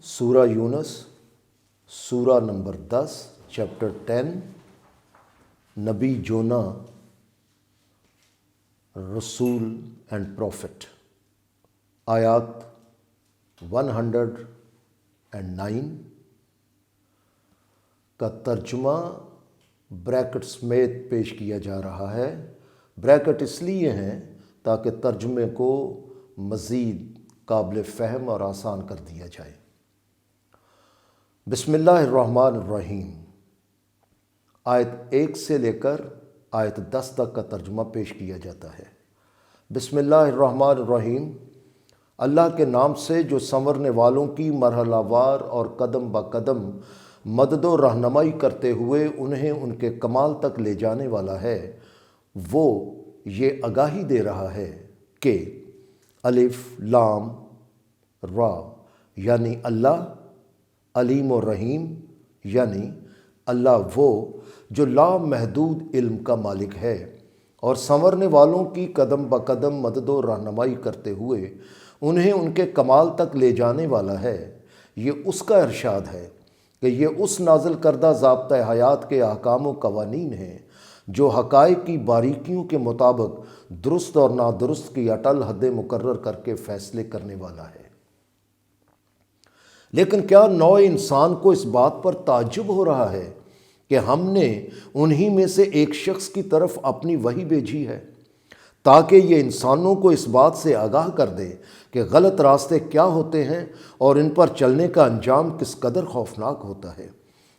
سورہ یونس سورہ number 10 chapter 10 نبی جونا رسول اینڈ پروفٹ آیات 109 کا ترجمہ بریکٹ سمیت پیش کیا جا رہا ہے۔ بریکٹ اس لیے ہیں تاکہ ترجمے کو مزید قابل فہم اور آسان کر دیا جائے۔ بسم اللہ الرحمن الرحیم۔ آیت 1 سے لے کر آیت 10 تک کا ترجمہ پیش کیا جاتا ہے۔ بسم اللہ الرحمن الرحیم، اللہ کے نام سے جو سنورنے والوں کی مرحلہ وار اور قدم با قدم مدد و رہنمائی کرتے ہوئے انہیں ان کے کمال تک لے جانے والا ہے، وہ یہ آگاہی دے رہا ہے کہ الف لام را یعنی اللہ، علیم و رحیم یعنی اللہ وہ جو لامحدود علم کا مالک ہے اور سنورنے والوں کی قدم با قدم مدد و رہنمائی کرتے ہوئے انہیں ان کے کمال تک لے جانے والا ہے۔ یہ اس کا ارشاد ہے کہ یہ اس نازل کردہ ضابطۂ حیات کے احکام و قوانین ہیں جو حقائق کی باریکیوں کے مطابق درست اور نادرست کی اٹل حد مقرر کر کے فیصلے کرنے والا ہے۔ لیکن کیا نوع انسان کو اس بات پر تعجب ہو رہا ہے کہ ہم نے انہی میں سے ایک شخص کی طرف اپنی وحی بھیجی ہے تاکہ یہ انسانوں کو اس بات سے آگاہ کر دے کہ غلط راستے کیا ہوتے ہیں اور ان پر چلنے کا انجام کس قدر خوفناک ہوتا ہے،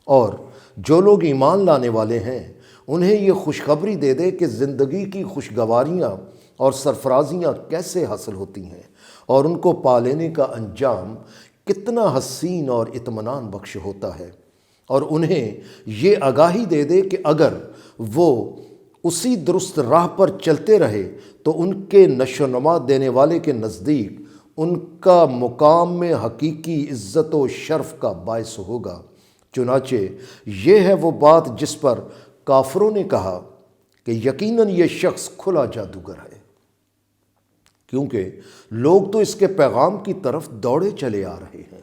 اور جو لوگ ایمان لانے والے ہیں انہیں یہ خوشخبری دے دے کہ زندگی کی خوشگواریاں اور سرفرازیاں کیسے حاصل ہوتی ہیں اور ان کو پا لینے کا انجام کتنا حسین اور اطمینان بخش ہوتا ہے، اور انہیں یہ آگاہی دے دے کہ اگر وہ اسی درست راہ پر چلتے رہے تو ان کے نشو نما دینے والے کے نزدیک ان کا مقام میں حقیقی عزت و شرف کا باعث ہوگا۔ چنانچہ یہ ہے وہ بات جس پر کافروں نے کہا کہ یقیناً یہ شخص کھلا جادوگر ہے، کیونکہ لوگ تو اس کے پیغام کی طرف دوڑے چلے آ رہے ہیں۔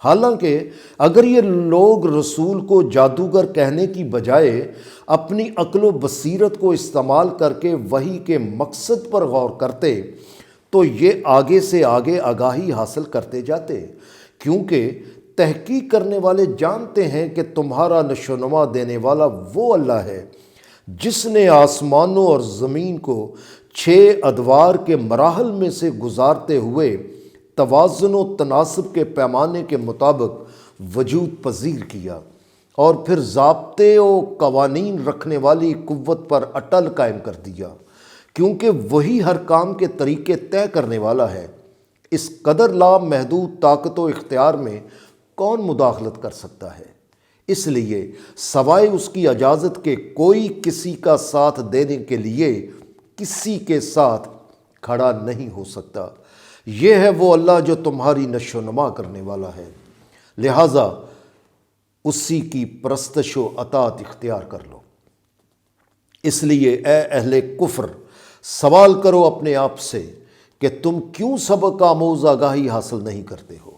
حالانکہ اگر یہ لوگ رسول کو جادوگر کہنے کی بجائے اپنی عقل و بصیرت کو استعمال کر کے وحی کے مقصد پر غور کرتے تو یہ آگے سے آگے آگاہی حاصل کرتے جاتے، کیونکہ تحقیق کرنے والے جانتے ہیں کہ تمہارا نشو نما دینے والا وہ اللہ ہے جس نے آسمانوں اور زمین کو 6 ادوار کے مراحل میں سے گزارتے ہوئے توازن و تناسب کے پیمانے کے مطابق وجود پذیر کیا اور پھر ضابطے و قوانین رکھنے والی قوت پر اٹل قائم کر دیا، کیونکہ وہی ہر کام کے طریقے طے کرنے والا ہے۔ اس قدر لامحدود طاقت و اختیار میں کون مداخلت کر سکتا ہے؟ اس لیے سوائے اس کی اجازت کے کوئی کسی کا ساتھ دینے کے لیے کسی کے ساتھ کھڑا نہیں ہو سکتا۔ یہ ہے وہ اللہ جو تمہاری نشو نما کرنے والا ہے، لہٰذا اسی کی پرستش و اطاعت اختیار کر لو۔ اس لیے اے اہل کفر، سوال کرو اپنے آپ سے کہ تم کیوں سبق آموز آگاہی حاصل نہیں کرتے ہو؟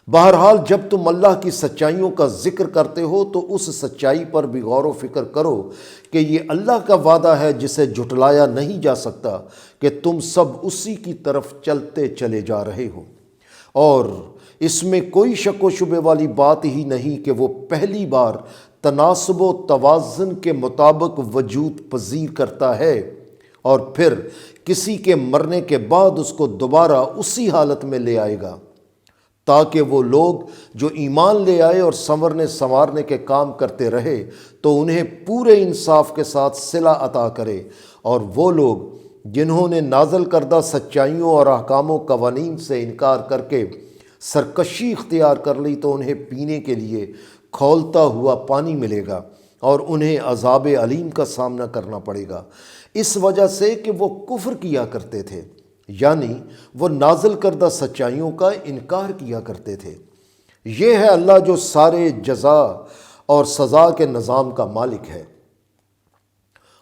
بہرحال جب تم اللہ کی سچائیوں کا ذکر کرتے ہو تو اس سچائی پر بھی غور و فکر کرو کہ یہ اللہ کا وعدہ ہے جسے جھٹلایا نہیں جا سکتا کہ تم سب اسی کی طرف چلتے چلے جا رہے ہو، اور اس میں کوئی شک و شبے والی بات ہی نہیں کہ وہ پہلی بار تناسب و توازن کے مطابق وجود پذیر کرتا ہے اور پھر کسی کے مرنے کے بعد اس کو دوبارہ اسی حالت میں لے آئے گا تاکہ وہ لوگ جو ایمان لے آئے اور سنورنے سنوارنے کے کام کرتے رہے تو انہیں پورے انصاف کے ساتھ صلہ عطا کرے، اور وہ لوگ جنہوں نے نازل کردہ سچائیوں اور احکام و قوانین سے انکار کر کے سرکشی اختیار کر لی تو انہیں پینے کے لیے کھولتا ہوا پانی ملے گا اور انہیں عذاب علیم کا سامنا کرنا پڑے گا، اس وجہ سے کہ وہ کفر کیا کرتے تھے، یعنی وہ نازل کردہ سچائیوں کا انکار کیا کرتے تھے۔ یہ ہے اللہ جو سارے جزا اور سزا کے نظام کا مالک ہے،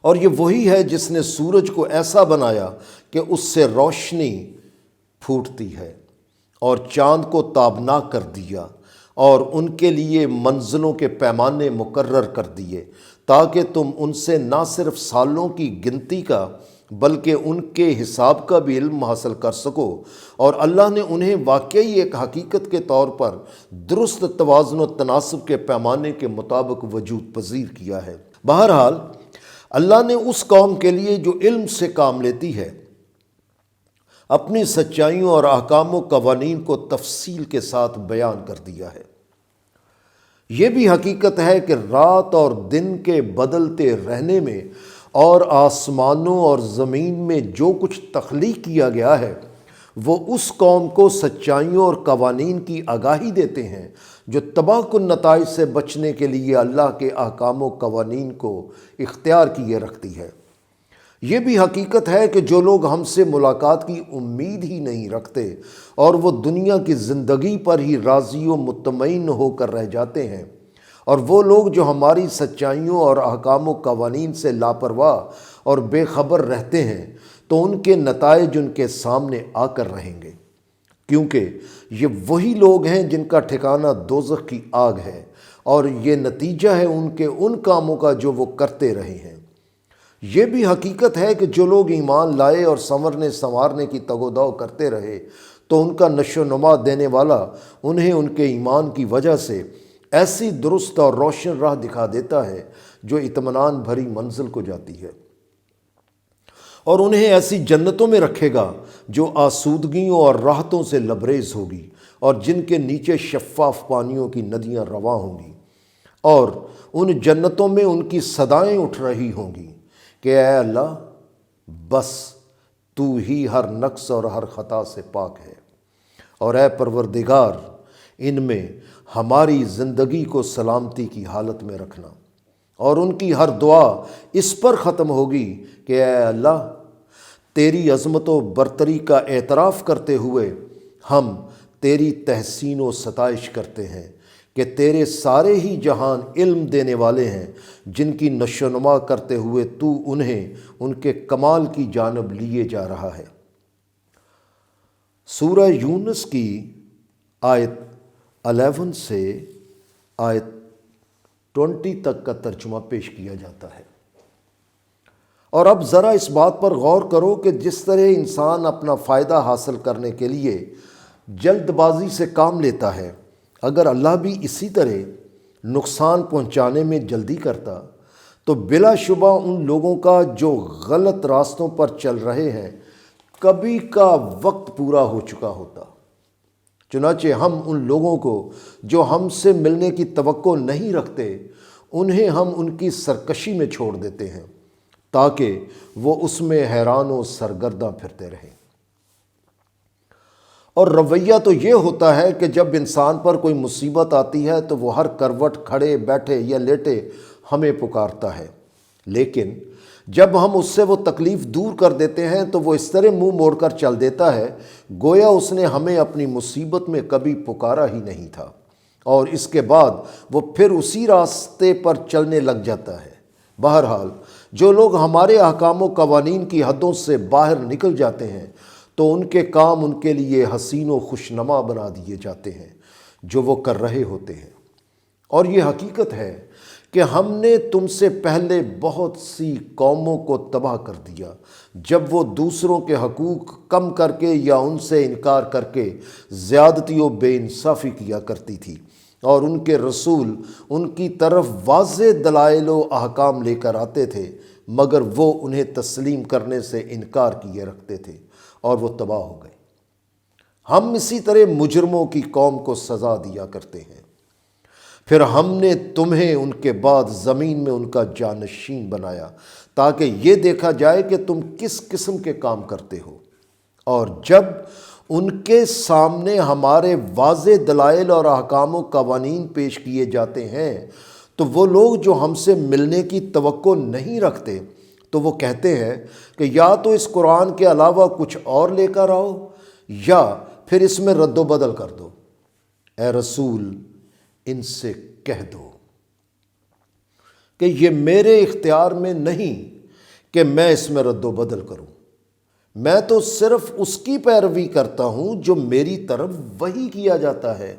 اور یہ وہی ہے جس نے سورج کو ایسا بنایا کہ اس سے روشنی پھوٹتی ہے اور چاند کو تابناک کر دیا اور ان کے لیے منزلوں کے پیمانے مقرر کر دیے تاکہ تم ان سے نہ صرف سالوں کی گنتی کا بلکہ ان کے حساب کا بھی علم حاصل کر سکو، اور اللہ نے انہیں واقعی ایک حقیقت کے طور پر درست توازن و تناسب کے پیمانے کے مطابق وجود پذیر کیا ہے۔ بہرحال اللہ نے اس قوم کے لیے جو علم سے کام لیتی ہے اپنی سچائیوں اور احکام و قوانین کو تفصیل کے ساتھ بیان کر دیا ہے۔ یہ بھی حقیقت ہے کہ رات اور دن کے بدلتے رہنے میں اور آسمانوں اور زمین میں جو کچھ تخلیق کیا گیا ہے وہ اس قوم کو سچائیوں اور قوانین کی آگاہی دیتے ہیں جو تباہ کن نتائج سے بچنے کے لیے اللہ کے احکام و قوانین کو اختیار کیے رکھتی ہے۔ یہ بھی حقیقت ہے کہ جو لوگ ہم سے ملاقات کی امید ہی نہیں رکھتے اور وہ دنیا کی زندگی پر ہی راضی و مطمئن ہو کر رہ جاتے ہیں، اور وہ لوگ جو ہماری سچائیوں اور احکام و قوانین سے لاپرواہ اور بے خبر رہتے ہیں، تو ان کے نتائج ان کے سامنے آ کر رہیں گے، کیونکہ یہ وہی لوگ ہیں جن کا ٹھکانہ دوزخ کی آگ ہے، اور یہ نتیجہ ہے ان کے ان کاموں کا جو وہ کرتے رہے ہیں۔ یہ بھی حقیقت ہے کہ جو لوگ ایمان لائے اور سنورنے سنوارنے کی تگ و دو کرتے رہے تو ان کا نشو و نما دینے والا انہیں ان کے ایمان کی وجہ سے ایسی درست اور روشن راہ دکھا دیتا ہے جو اطمینان بھری منزل کو جاتی ہے، اور انہیں ایسی جنتوں میں رکھے گا جو آسودگیوں اور راحتوں سے لبریز ہوگی، اور جن کے نیچے شفاف پانیوں کی ندیاں رواں ہوں گی، اور ان جنتوں میں ان کی صدائیں اٹھ رہی ہوں گی کہ اے اللہ، بس تو ہی ہر نقص اور ہر خطا سے پاک ہے، اور اے پروردگار ان میں ہماری زندگی کو سلامتی کی حالت میں رکھنا۔ اور ان کی ہر دعا اس پر ختم ہوگی کہ اے اللہ، تیری عظمت و برتری کا اعتراف کرتے ہوئے ہم تیری تحسین و ستائش کرتے ہیں کہ تیرے سارے ہی جہان علم دینے والے ہیں، جن کی نشو و نما کرتے ہوئے تو انہیں ان کے کمال کی جانب لیے جا رہا ہے۔ سورہ یونس کی آیت 11 سے آیت 20 تک کا ترجمہ پیش کیا جاتا ہے۔ اور اب ذرا اس بات پر غور کرو کہ جس طرح انسان اپنا فائدہ حاصل کرنے کے لیے جلد بازی سے کام لیتا ہے، اگر اللہ بھی اسی طرح نقصان پہنچانے میں جلدی کرتا تو بلا شبہ ان لوگوں کا جو غلط راستوں پر چل رہے ہیں کبھی کا وقت پورا ہو چکا ہوتا۔ چنانچہ ہم ان لوگوں کو جو ہم سے ملنے کی توقع نہیں رکھتے انہیں ہم ان کی سرکشی میں چھوڑ دیتے ہیں تاکہ وہ اس میں حیران و سرگرداں پھرتے رہیں۔ اور رویہ تو یہ ہوتا ہے کہ جب انسان پر کوئی مصیبت آتی ہے تو وہ ہر کروٹ کھڑے بیٹھے یا لیٹے ہمیں پکارتا ہے، لیکن جب ہم اس سے وہ تکلیف دور کر دیتے ہیں تو وہ اس طرح منہ موڑ کر چل دیتا ہے گویا اس نے ہمیں اپنی مصیبت میں کبھی پکارا ہی نہیں تھا، اور اس کے بعد وہ پھر اسی راستے پر چلنے لگ جاتا ہے۔ بہرحال جو لوگ ہمارے احکام و قوانین کی حدوں سے باہر نکل جاتے ہیں تو ان کے کام ان کے لیے حسین و خوشنما بنا دیے جاتے ہیں جو وہ کر رہے ہوتے ہیں۔ اور یہ حقیقت ہے کہ ہم نے تم سے پہلے بہت سی قوموں کو تباہ کر دیا جب وہ دوسروں کے حقوق کم کر کے یا ان سے انکار کر کے زیادتی و بے انصافی کیا کرتی تھی، اور ان کے رسول ان کی طرف واضح دلائل و احکام لے کر آتے تھے مگر وہ انہیں تسلیم کرنے سے انکار کیے رکھتے تھے اور وہ تباہ ہو گئے۔ ہم اسی طرح مجرموں کی قوم کو سزا دیا کرتے ہیں، پھر ہم نے تمہیں ان کے بعد زمین میں ان کا جانشین بنایا تاکہ یہ دیکھا جائے کہ تم کس قسم کے کام کرتے ہو، اور جب ان کے سامنے ہمارے واضح دلائل اور احکام و قوانین پیش کیے جاتے ہیں تو وہ لوگ جو ہم سے ملنے کی توقع نہیں رکھتے تو وہ کہتے ہیں کہ یا تو اس قرآن کے علاوہ کچھ اور لے کر آؤ یا پھر اس میں رد و بدل کر دو۔ اے رسول، ان سے کہہ دو کہ یہ میرے اختیار میں نہیں کہ میں اس میں رد و بدل کروں، میں تو صرف اس کی پیروی کرتا ہوں جو میری طرف وحی کیا جاتا ہے،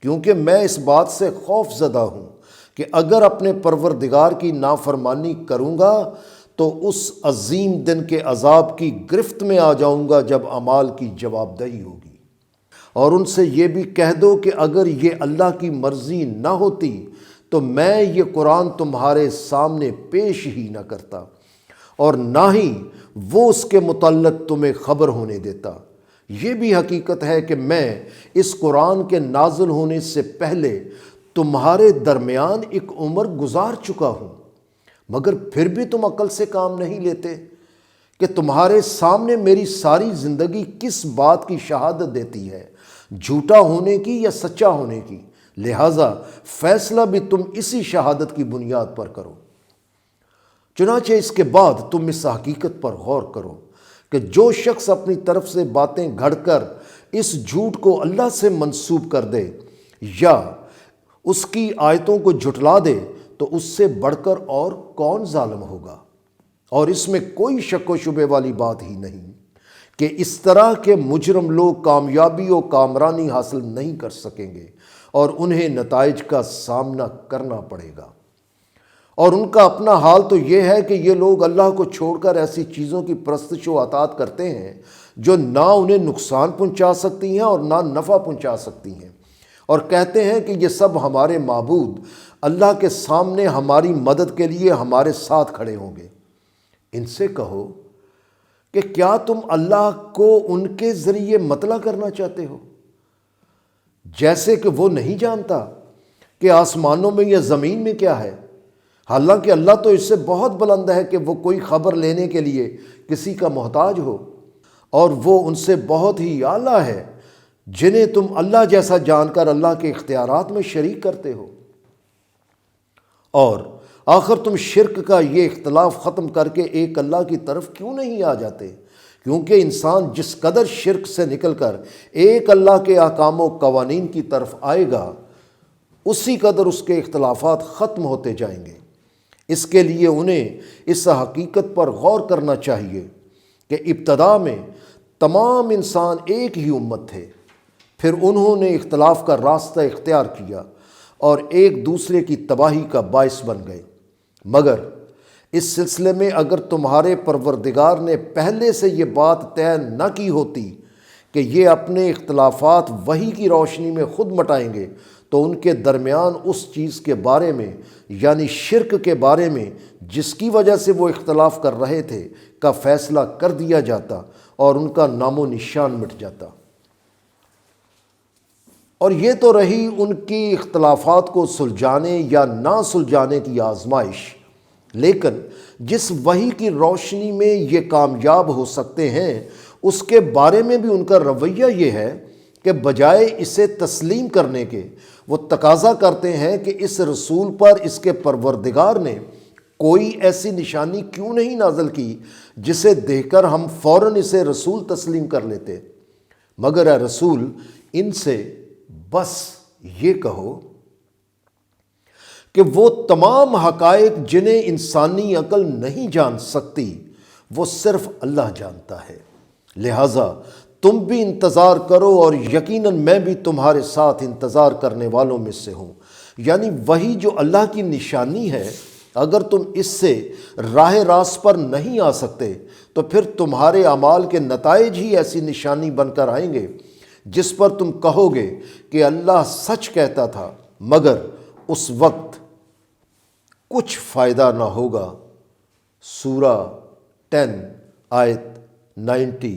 کیونکہ میں اس بات سے خوف زدہ ہوں کہ اگر اپنے پروردگار کی نافرمانی کروں گا تو اس عظیم دن کے عذاب کی گرفت میں آ جاؤں گا جب اعمال کی جواب دہی ہوگی۔ اور ان سے یہ بھی کہہ دو کہ اگر یہ اللہ کی مرضی نہ ہوتی تو میں یہ قرآن تمہارے سامنے پیش ہی نہ کرتا، اور نہ ہی وہ اس کے متعلق تمہیں خبر ہونے دیتا۔ یہ بھی حقیقت ہے کہ میں اس قرآن کے نازل ہونے سے پہلے تمہارے درمیان ایک عمر گزار چکا ہوں، مگر پھر بھی تم عقل سے کام نہیں لیتے کہ تمہارے سامنے میری ساری زندگی کس بات کی شہادت دیتی ہے، جھوٹا ہونے کی یا سچا ہونے کی، لہٰذا فیصلہ بھی تم اسی شہادت کی بنیاد پر کرو۔ چنانچہ اس کے بعد تم اس حقیقت پر غور کرو کہ جو شخص اپنی طرف سے باتیں گھڑ کر اس جھوٹ کو اللہ سے منسوب کر دے یا اس کی آیتوں کو جھٹلا دے تو اس سے بڑھ کر اور کون ظالم ہوگا۔ اور اس میں کوئی شک و شبے والی بات ہی نہیں کہ اس طرح کے مجرم لوگ کامیابی و کامرانی حاصل نہیں کر سکیں گے اور انہیں نتائج کا سامنا کرنا پڑے گا۔ اور ان کا اپنا حال تو یہ ہے کہ یہ لوگ اللہ کو چھوڑ کر ایسی چیزوں کی پرستش و اطاعت کرتے ہیں جو نہ انہیں نقصان پہنچا سکتی ہیں اور نہ نفع پہنچا سکتی ہیں، اور کہتے ہیں کہ یہ سب ہمارے معبود اللہ کے سامنے ہماری مدد کے لیے ہمارے ساتھ کھڑے ہوں گے۔ ان سے کہو کہ کیا تم اللہ کو ان کے ذریعے مطلع کرنا چاہتے ہو، جیسے کہ وہ نہیں جانتا کہ آسمانوں میں یا زمین میں کیا ہے، حالانکہ اللہ تو اس سے بہت بلند ہے کہ وہ کوئی خبر لینے کے لیے کسی کا محتاج ہو، اور وہ ان سے بہت ہی اعلیٰ ہے جنہیں تم اللہ جیسا جان کر اللہ کے اختیارات میں شریک کرتے ہو۔ اور آخر تم شرک کا یہ اختلاف ختم کر کے ایک اللہ کی طرف کیوں نہیں آ جاتے؟ کیونکہ انسان جس قدر شرک سے نکل کر ایک اللہ کے احکام و قوانین کی طرف آئے گا، اسی قدر اس کے اختلافات ختم ہوتے جائیں گے۔ اس کے لیے انہیں اس حقیقت پر غور کرنا چاہیے کہ ابتدا میں تمام انسان ایک ہی امت تھے، پھر انہوں نے اختلاف کا راستہ اختیار کیا اور ایک دوسرے کی تباہی کا باعث بن گئے۔ مگر اس سلسلے میں اگر تمہارے پروردگار نے پہلے سے یہ بات طے نہ کی ہوتی کہ یہ اپنے اختلافات وحی کی روشنی میں خود مٹائیں گے تو ان کے درمیان اس چیز کے بارے میں یعنی شرک کے بارے میں جس کی وجہ سے وہ اختلاف کر رہے تھے کا فیصلہ کر دیا جاتا اور ان کا نام و نشان مٹ جاتا۔ اور یہ تو رہی ان کی اختلافات کو سلجھانے یا نہ سلجھانے کی آزمائش، لیکن جس وحی کی روشنی میں یہ کامیاب ہو سکتے ہیں اس کے بارے میں بھی ان کا رویہ یہ ہے کہ بجائے اسے تسلیم کرنے کے وہ تقاضا کرتے ہیں کہ اس رسول پر اس کے پروردگار نے کوئی ایسی نشانی کیوں نہیں نازل کی جسے دیکھ کر ہم فوراً اسے رسول تسلیم کر لیتے۔ مگر اے رسول، ان سے بس یہ کہو کہ وہ تمام حقائق جنہیں انسانی عقل نہیں جان سکتی وہ صرف اللہ جانتا ہے، لہٰذا تم بھی انتظار کرو اور یقیناً میں بھی تمہارے ساتھ انتظار کرنے والوں میں سے ہوں۔ یعنی وہی جو اللہ کی نشانی ہے، اگر تم اس سے راہ راست پر نہیں آ سکتے تو پھر تمہارے اعمال کے نتائج ہی ایسی نشانی بن کر آئیں گے جس پر تم کہو گے کہ اللہ سچ کہتا تھا، مگر اس وقت کچھ فائدہ نہ ہوگا۔ سورہ 10 آیت 90،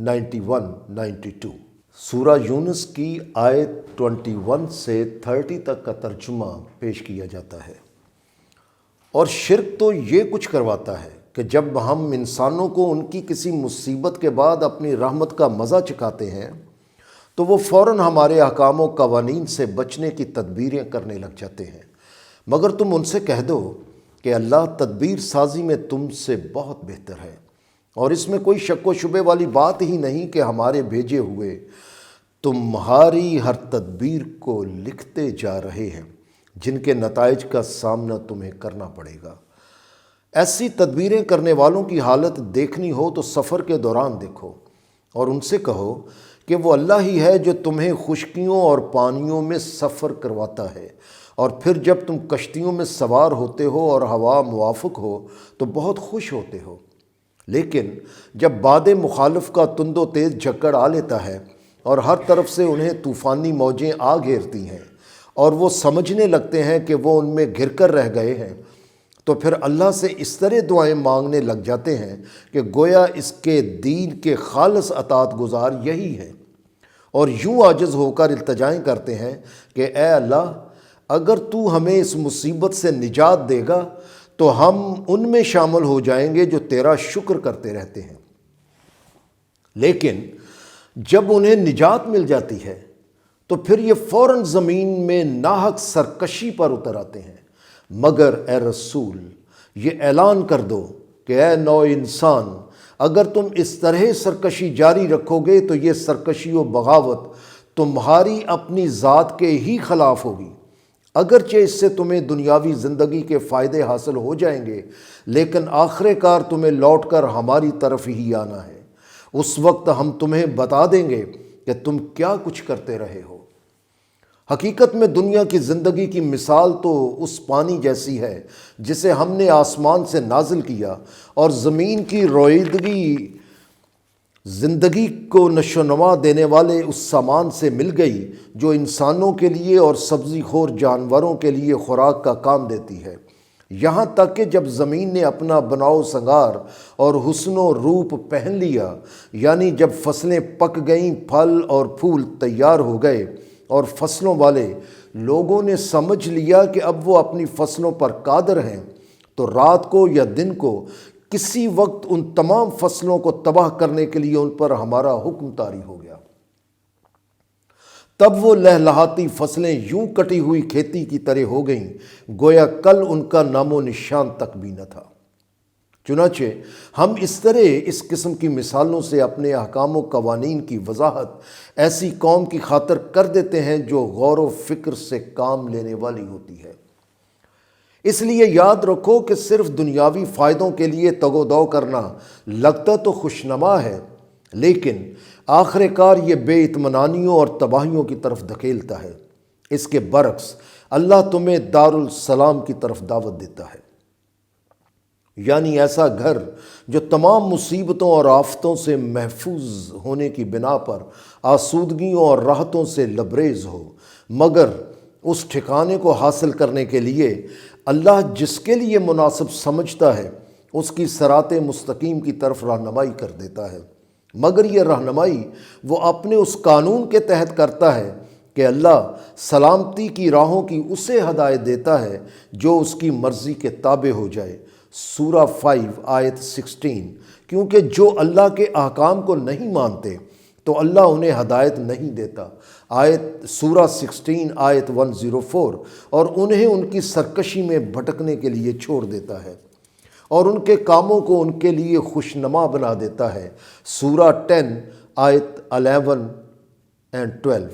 91، 92۔ سورہ یونس کی آیت 21 سے 30 تک کا ترجمہ پیش کیا جاتا ہے۔ اور شرک تو یہ کچھ کرواتا ہے کہ جب ہم انسانوں کو ان کی کسی مصیبت کے بعد اپنی رحمت کا مزہ چکھاتے ہیں تو وہ فوراً ہمارے احکام و قوانین سے بچنے کی تدبیریں کرنے لگ جاتے ہیں، مگر تم ان سے کہہ دو کہ اللہ تدبیر سازی میں تم سے بہت بہتر ہے، اور اس میں کوئی شک و شبے والی بات ہی نہیں کہ ہمارے بھیجے ہوئے تمہاری ہر تدبیر کو لکھتے جا رہے ہیں جن کے نتائج کا سامنا تمہیں کرنا پڑے گا۔ ایسی تدبیریں کرنے والوں کی حالت دیکھنی ہو تو سفر کے دوران دیکھو اور ان سے کہو کہ وہ اللہ ہی ہے جو تمہیں خشکیوں اور پانیوں میں سفر کرواتا ہے، اور پھر جب تم کشتیوں میں سوار ہوتے ہو اور ہوا موافق ہو تو بہت خوش ہوتے ہو، لیکن جب باد مخالف کا تند و تیز جھکڑ آ لیتا ہے اور ہر طرف سے انہیں طوفانی موجیں آ گھیرتی ہیں اور وہ سمجھنے لگتے ہیں کہ وہ ان میں گھر کر رہ گئے ہیں، تو پھر اللہ سے اس طرح دعائیں مانگنے لگ جاتے ہیں کہ گویا اس کے دین کے خالص اطاعت گزار یہی ہیں، اور یوں عاجز ہو کر التجائیں کرتے ہیں کہ اے اللہ، اگر تو ہمیں اس مصیبت سے نجات دے گا تو ہم ان میں شامل ہو جائیں گے جو تیرا شکر کرتے رہتے ہیں۔ لیکن جب انہیں نجات مل جاتی ہے تو پھر یہ فوراً زمین میں ناحق سرکشی پر اتر آتے ہیں، مگر اے رسول، یہ اعلان کر دو کہ اے نو انسان، اگر تم اس طرح سرکشی جاری رکھو گے تو یہ سرکشی و بغاوت تمہاری اپنی ذات کے ہی خلاف ہوگی، اگرچہ اس سے تمہیں دنیاوی زندگی کے فائدے حاصل ہو جائیں گے، لیکن آخر کار تمہیں لوٹ کر ہماری طرف ہی آنا ہے۔ اس وقت ہم تمہیں بتا دیں گے کہ تم کیا کچھ کرتے رہے ہو۔ حقیقت میں دنیا کی زندگی کی مثال تو اس پانی جیسی ہے جسے ہم نے آسمان سے نازل کیا اور زمین کی رویدگی زندگی کو نشو و نما دینے والے اس سامان سے مل گئی جو انسانوں کے لیے اور سبزی خور جانوروں کے لیے خوراک کا کام دیتی ہے، یہاں تک کہ جب زمین نے اپنا بناؤ سنگار اور حسن و روپ پہن لیا، یعنی جب فصلیں پک گئیں، پھل اور پھول تیار ہو گئے اور فصلوں والے لوگوں نے سمجھ لیا کہ اب وہ اپنی فصلوں پر قادر ہیں، تو رات کو یا دن کو کسی وقت ان تمام فصلوں کو تباہ کرنے کے لیے ان پر ہمارا حکم طاری ہو گیا۔ تب وہ لہلہاتی فصلیں یوں کٹی ہوئی کھیتی کی طرح ہو گئیں گویا کل ان کا نام و نشان تک بھی نہ تھا۔ چنانچہ ہم اس طرح اس قسم کی مثالوں سے اپنے احکام و قوانین کی وضاحت ایسی قوم کی خاطر کر دیتے ہیں جو غور و فکر سے کام لینے والی ہوتی ہے۔ اس لیے یاد رکھو کہ صرف دنیاوی فائدوں کے لیے تگ و دو کرنا لگتا تو خوشنما ہے، لیکن آخر کار یہ بے اطمینانیوں اور تباہیوں کی طرف دھکیلتا ہے۔ اس کے برعکس اللہ تمہیں دارالسلام کی طرف دعوت دیتا ہے، یعنی ایسا گھر جو تمام مصیبتوں اور آفتوں سے محفوظ ہونے کی بنا پر آسودگیوں اور راحتوں سے لبریز ہو، مگر اس ٹھکانے کو حاصل کرنے کے لیے اللہ جس کے لیے مناسب سمجھتا ہے اس کی صراط مستقیم کی طرف رہنمائی کر دیتا ہے، مگر یہ رہنمائی وہ اپنے اس قانون کے تحت کرتا ہے کہ اللہ سلامتی کی راہوں کی اسے ہدایت دیتا ہے جو اس کی مرضی کے تابع ہو جائے۔ سورہ 5 آیت 16۔ کیونکہ جو اللہ کے احکام کو نہیں مانتے تو اللہ انہیں ہدایت نہیں دیتا، سورہ 16 آیت 104، اور انہیں ان کی سرکشی میں بھٹکنے کے لیے چھوڑ دیتا ہے اور ان کے کاموں کو ان کے لیے خوشنما بنا دیتا ہے، سورہ 10 آیت 11 اور 12۔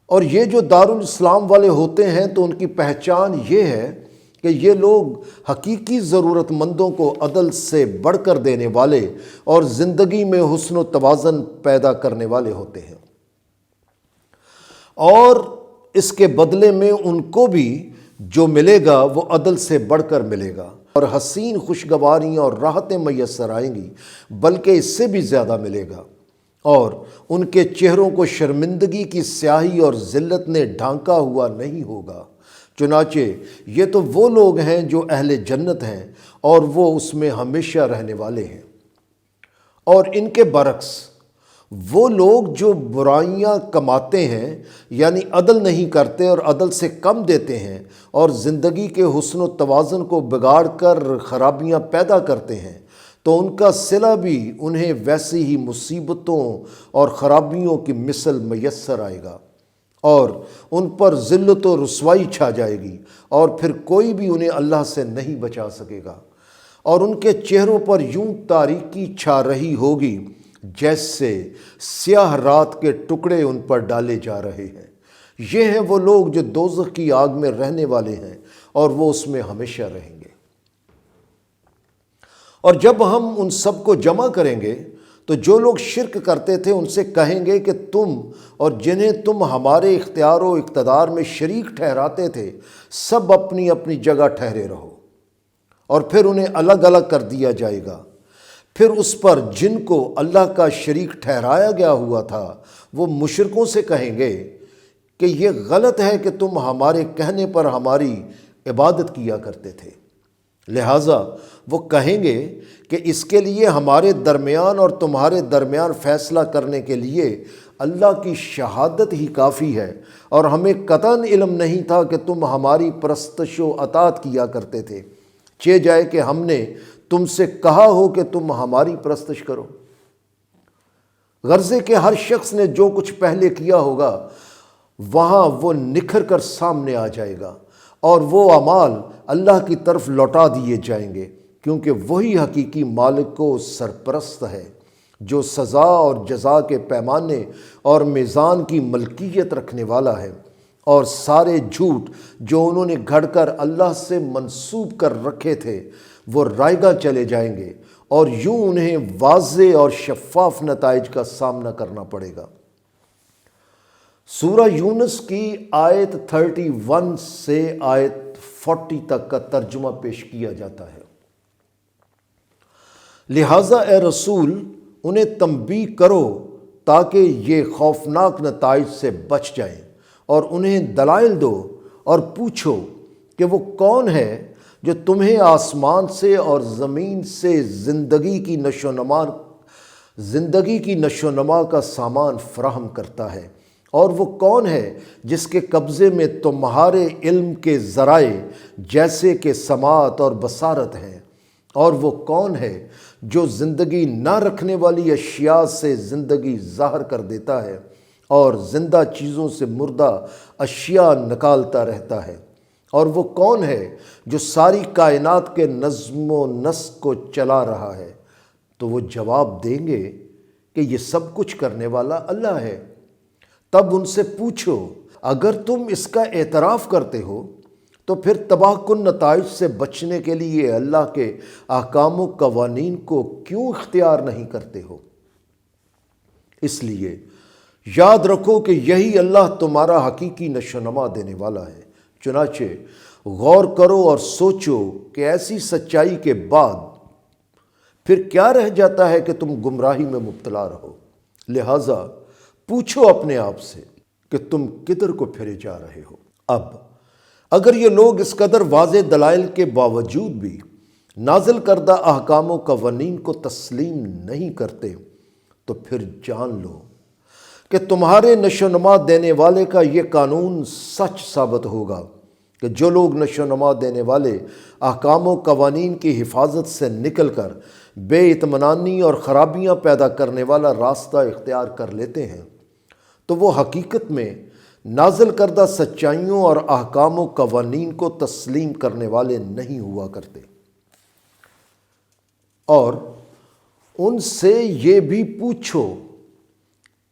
اور یہ جو دارالاسلام والے ہوتے ہیں تو ان کی پہچان یہ ہے کہ یہ لوگ حقیقی ضرورت مندوں کو عدل سے بڑھ کر دینے والے اور زندگی میں حسن و توازن پیدا کرنے والے ہوتے ہیں، اور اس کے بدلے میں ان کو بھی جو ملے گا وہ عدل سے بڑھ کر ملے گا، اور حسین خوشگواریاں اور راحتیں میسر آئیں گی، بلکہ اس سے بھی زیادہ ملے گا، اور ان کے چہروں کو شرمندگی کی سیاہی اور ذلت نے ڈھانکا ہوا نہیں ہوگا۔ چنانچہ یہ تو وہ لوگ ہیں جو اہل جنت ہیں اور وہ اس میں ہمیشہ رہنے والے ہیں، اور ان کے برعکس وہ لوگ جو برائیاں کماتے ہیں، یعنی عدل نہیں کرتے اور عدل سے کم دیتے ہیں اور زندگی کے حسن و توازن کو بگاڑ کر خرابیاں پیدا کرتے ہیں، تو ان کا صلہ بھی انہیں ویسی ہی مصیبتوں اور خرابیوں کی مثل میسر آئے گا، اور ان پر ذلت و رسوائی چھا جائے گی، اور پھر کوئی بھی انہیں اللہ سے نہیں بچا سکے گا، اور ان کے چہروں پر یوں تاریکی چھا رہی ہوگی جیسے سیاہ رات کے ٹکڑے ان پر ڈالے جا رہے ہیں۔ یہ ہیں وہ لوگ جو دوزخ کی آگ میں رہنے والے ہیں اور وہ اس میں ہمیشہ رہیں گے۔ اور جب ہم ان سب کو جمع کریں گے تو جو لوگ شرک کرتے تھے ان سے کہیں گے کہ تم اور جنہیں تم ہمارے اختیار و اقتدار میں شریک ٹھہراتے تھے سب اپنی اپنی جگہ ٹھہرے رہو، اور پھر انہیں الگ الگ کر دیا جائے گا۔ پھر اس پر جن کو اللہ کا شریک ٹھہرایا گیا ہوا تھا وہ مشرکوں سے کہیں گے کہ یہ غلط ہے کہ تم ہمارے کہنے پر ہماری عبادت کیا کرتے تھے، لہٰذا وہ کہیں گے کہ اس کے لیے ہمارے درمیان اور تمہارے درمیان فیصلہ کرنے کے لیے اللہ کی شہادت ہی کافی ہے، اور ہمیں قطعاً علم نہیں تھا کہ تم ہماری پرستش و اطاعت کیا کرتے تھے، چہ جائے کہ ہم نے تم سے کہا ہو کہ تم ہماری پرستش کرو۔ غرضے کہ ہر شخص نے جو کچھ پہلے کیا ہوگا وہاں وہ نکھر کر سامنے آ جائے گا، اور وہ اعمال اللہ کی طرف لوٹا دیے جائیں گے، کیونکہ وہی حقیقی مالک و سرپرست ہے جو سزا اور جزا کے پیمانے اور میزان کی ملکیت رکھنے والا ہے، اور سارے جھوٹ جو انہوں نے گھڑ کر اللہ سے منسوب کر رکھے تھے وہ رائگاں چلے جائیں گے، اور یوں انہیں واضح اور شفاف نتائج کا سامنا کرنا پڑے گا۔ سورہ یونس کی آیت 31 سے آیت 40 تک کا ترجمہ پیش کیا جاتا ہے۔ لہٰذا اے رسول انہیں تنبیہ کرو تاکہ یہ خوفناک نتائج سے بچ جائیں، اور انہیں دلائل دو اور پوچھو کہ وہ کون ہے جو تمہیں آسمان سے اور زمین سے زندگی کی نشو نما کا سامان فراہم کرتا ہے، اور وہ کون ہے جس کے قبضے میں تمہارے علم کے ذرائع جیسے کہ سماعت اور بصارت ہیں، اور وہ کون ہے جو زندگی نہ رکھنے والی اشیاء سے زندگی ظاہر کر دیتا ہے اور زندہ چیزوں سے مردہ اشیاء نکالتا رہتا ہے، اور وہ کون ہے جو ساری کائنات کے نظم و نسق کو چلا رہا ہے؟ تو وہ جواب دیں گے کہ یہ سب کچھ کرنے والا اللہ ہے۔ تب ان سے پوچھو اگر تم اس کا اعتراف کرتے ہو تو پھر تباہ کن نتائج سے بچنے کے لیے اللہ کے احکام و قوانین کو کیوں اختیار نہیں کرتے ہو؟ اس لیے یاد رکھو کہ یہی اللہ تمہارا حقیقی نشو نما دینے والا ہے۔ چنانچہ غور کرو اور سوچو کہ ایسی سچائی کے بعد پھر کیا رہ جاتا ہے کہ تم گمراہی میں مبتلا رہو؟ لہٰذا پوچھو اپنے آپ سے کہ تم کدھر کو پھرے جا رہے ہو۔ اب اگر یہ لوگ اس قدر واضح دلائل کے باوجود بھی نازل کردہ احکام و قوانین کو تسلیم نہیں کرتے تو پھر جان لو کہ تمہارے نشو نما دینے والے کا یہ قانون سچ ثابت ہوگا کہ جو لوگ نشو نما دینے والے احکام و قوانین کی حفاظت سے نکل کر بے اطمینانی اور خرابیاں پیدا کرنے والا راستہ اختیار کر لیتے ہیں تو وہ حقیقت میں نازل کردہ سچائیوں اور احکام و قوانین کو تسلیم کرنے والے نہیں ہوا کرتے۔ اور ان سے یہ بھی پوچھو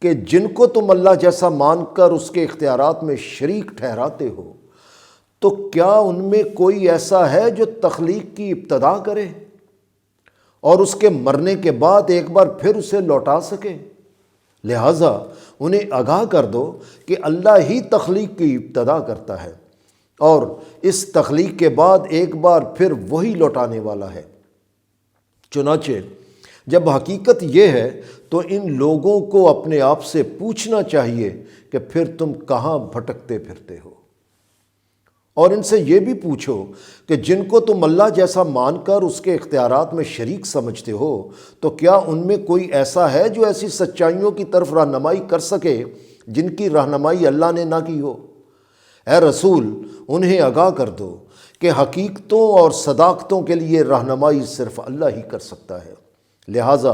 کہ جن کو تم اللہ جیسا مان کر اس کے اختیارات میں شریک ٹھہراتے ہو تو کیا ان میں کوئی ایسا ہے جو تخلیق کی ابتدا کرے اور اس کے مرنے کے بعد ایک بار پھر اسے لوٹا سکے؟ لہٰذا انہیں آگاہ کر دو کہ اللہ ہی تخلیق کی ابتدا کرتا ہے اور اس تخلیق کے بعد ایک بار پھر وہی لوٹانے والا ہے۔ چنانچہ جب حقیقت یہ ہے تو ان لوگوں کو اپنے آپ سے پوچھنا چاہیے کہ پھر تم کہاں بھٹکتے پھرتے ہو، اور ان سے یہ بھی پوچھو کہ جن کو تم اللہ جیسا مان کر اس کے اختیارات میں شریک سمجھتے ہو تو کیا ان میں کوئی ایسا ہے جو ایسی سچائیوں کی طرف رہنمائی کر سکے جن کی رہنمائی اللہ نے نہ کی ہو؟ اے رسول انہیں آگاہ کر دو کہ حقیقتوں اور صداقتوں کے لیے رہنمائی صرف اللہ ہی کر سکتا ہے۔ لہٰذا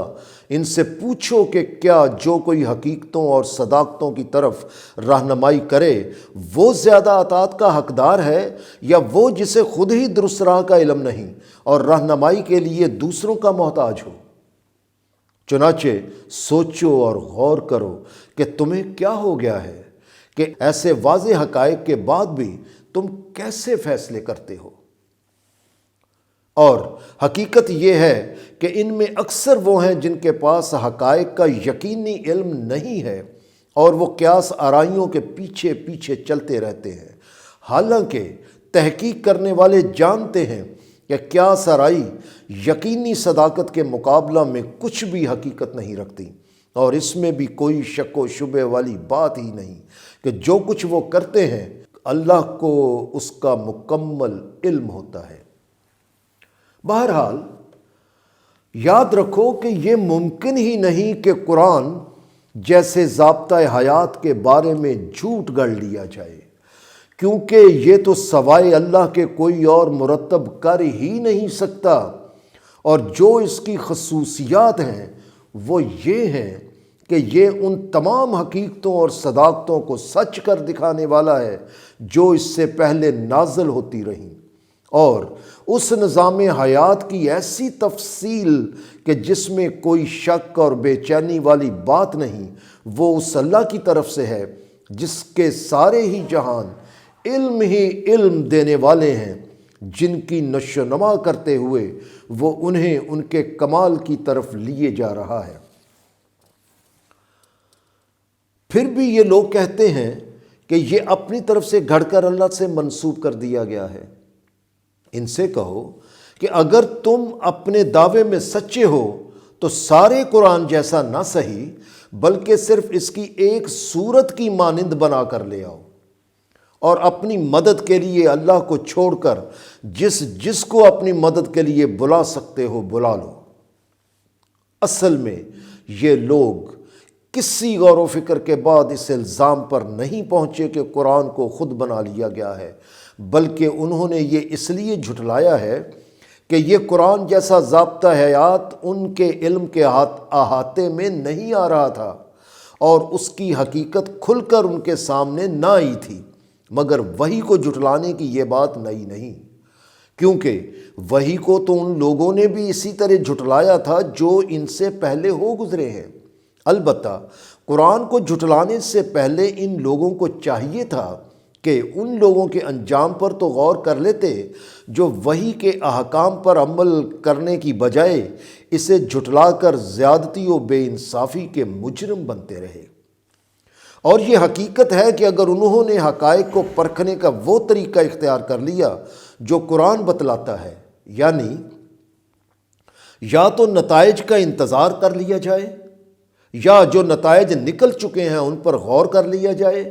ان سے پوچھو کہ کیا جو کوئی حقیقتوں اور صداقتوں کی طرف رہنمائی کرے وہ زیادہ اطاعت کا حقدار ہے یا وہ جسے خود ہی درست راہ کا علم نہیں اور رہنمائی کے لیے دوسروں کا محتاج ہو؟ چنانچہ سوچو اور غور کرو کہ تمہیں کیا ہو گیا ہے کہ ایسے واضح حقائق کے بعد بھی تم کیسے فیصلے کرتے ہو؟ اور حقیقت یہ ہے کہ ان میں اکثر وہ ہیں جن کے پاس حقائق کا یقینی علم نہیں ہے اور وہ قیاس آرائیوں کے پیچھے پیچھے چلتے رہتے ہیں، حالانکہ تحقیق کرنے والے جانتے ہیں کہ قیاس آرائی یقینی صداقت کے مقابلہ میں کچھ بھی حقیقت نہیں رکھتی، اور اس میں بھی کوئی شک و شبہ والی بات ہی نہیں کہ جو کچھ وہ کرتے ہیں اللہ کو اس کا مکمل علم ہوتا ہے۔ بہرحال یاد رکھو کہ یہ ممکن ہی نہیں کہ قرآن جیسے ضابطۂ حیات کے بارے میں جھوٹ گڑھ لیا جائے، کیونکہ یہ تو سوائے اللہ کے کوئی اور مرتب کر ہی نہیں سکتا، اور جو اس کی خصوصیات ہیں وہ یہ ہیں کہ یہ ان تمام حقیقتوں اور صداقتوں کو سچ کر دکھانے والا ہے جو اس سے پہلے نازل ہوتی رہیں، اور اس نظام حیات کی ایسی تفصیل کہ جس میں کوئی شک اور بے چینی والی بات نہیں، وہ اس اللہ کی طرف سے ہے جس کے سارے ہی جہان علم ہی علم دینے والے ہیں، جن کی نشو و نما کرتے ہوئے وہ انہیں ان کے کمال کی طرف لیے جا رہا ہے۔ پھر بھی یہ لوگ کہتے ہیں کہ یہ اپنی طرف سے گھڑ کر اللہ سے منسوب کر دیا گیا ہے۔ ان سے کہو کہ اگر تم اپنے دعوے میں سچے ہو تو سارے قرآن جیسا نہ سہی بلکہ صرف اس کی ایک صورت کی مانند بنا کر لے آؤ، اور اپنی مدد کے لیے اللہ کو چھوڑ کر جس کو اپنی مدد کے لیے بلا سکتے ہو بلا لو۔ اصل میں یہ لوگ کسی غور و فکر کے بعد اس الزام پر نہیں پہنچے کہ قرآن کو خود بنا لیا گیا ہے، بلکہ انہوں نے یہ اس لیے جھٹلایا ہے کہ یہ قرآن جیسا ضابطہ حیات ان کے علم کے احاطے میں نہیں آ رہا تھا، اور اس کی حقیقت کھل کر ان کے سامنے نہ آئی تھی، مگر وحی کو جھٹلانے کی یہ بات نئی نہیں، کیونکہ وحی کو تو ان لوگوں نے بھی اسی طرح جھٹلایا تھا جو ان سے پہلے ہو گزرے ہیں۔ البتہ قرآن کو جھٹلانے سے پہلے ان لوگوں کو چاہیے تھا کہ ان لوگوں کے انجام پر تو غور کر لیتے جو وحی کے احکام پر عمل کرنے کی بجائے اسے جھٹلا کر زیادتی و بے انصافی کے مجرم بنتے رہے۔ اور یہ حقیقت ہے کہ اگر انہوں نے حقائق کو پرکھنے کا وہ طریقہ اختیار کر لیا جو قرآن بتلاتا ہے، یعنی یا تو نتائج کا انتظار کر لیا جائے، یا جو نتائج نکل چکے ہیں ان پر غور کر لیا جائے،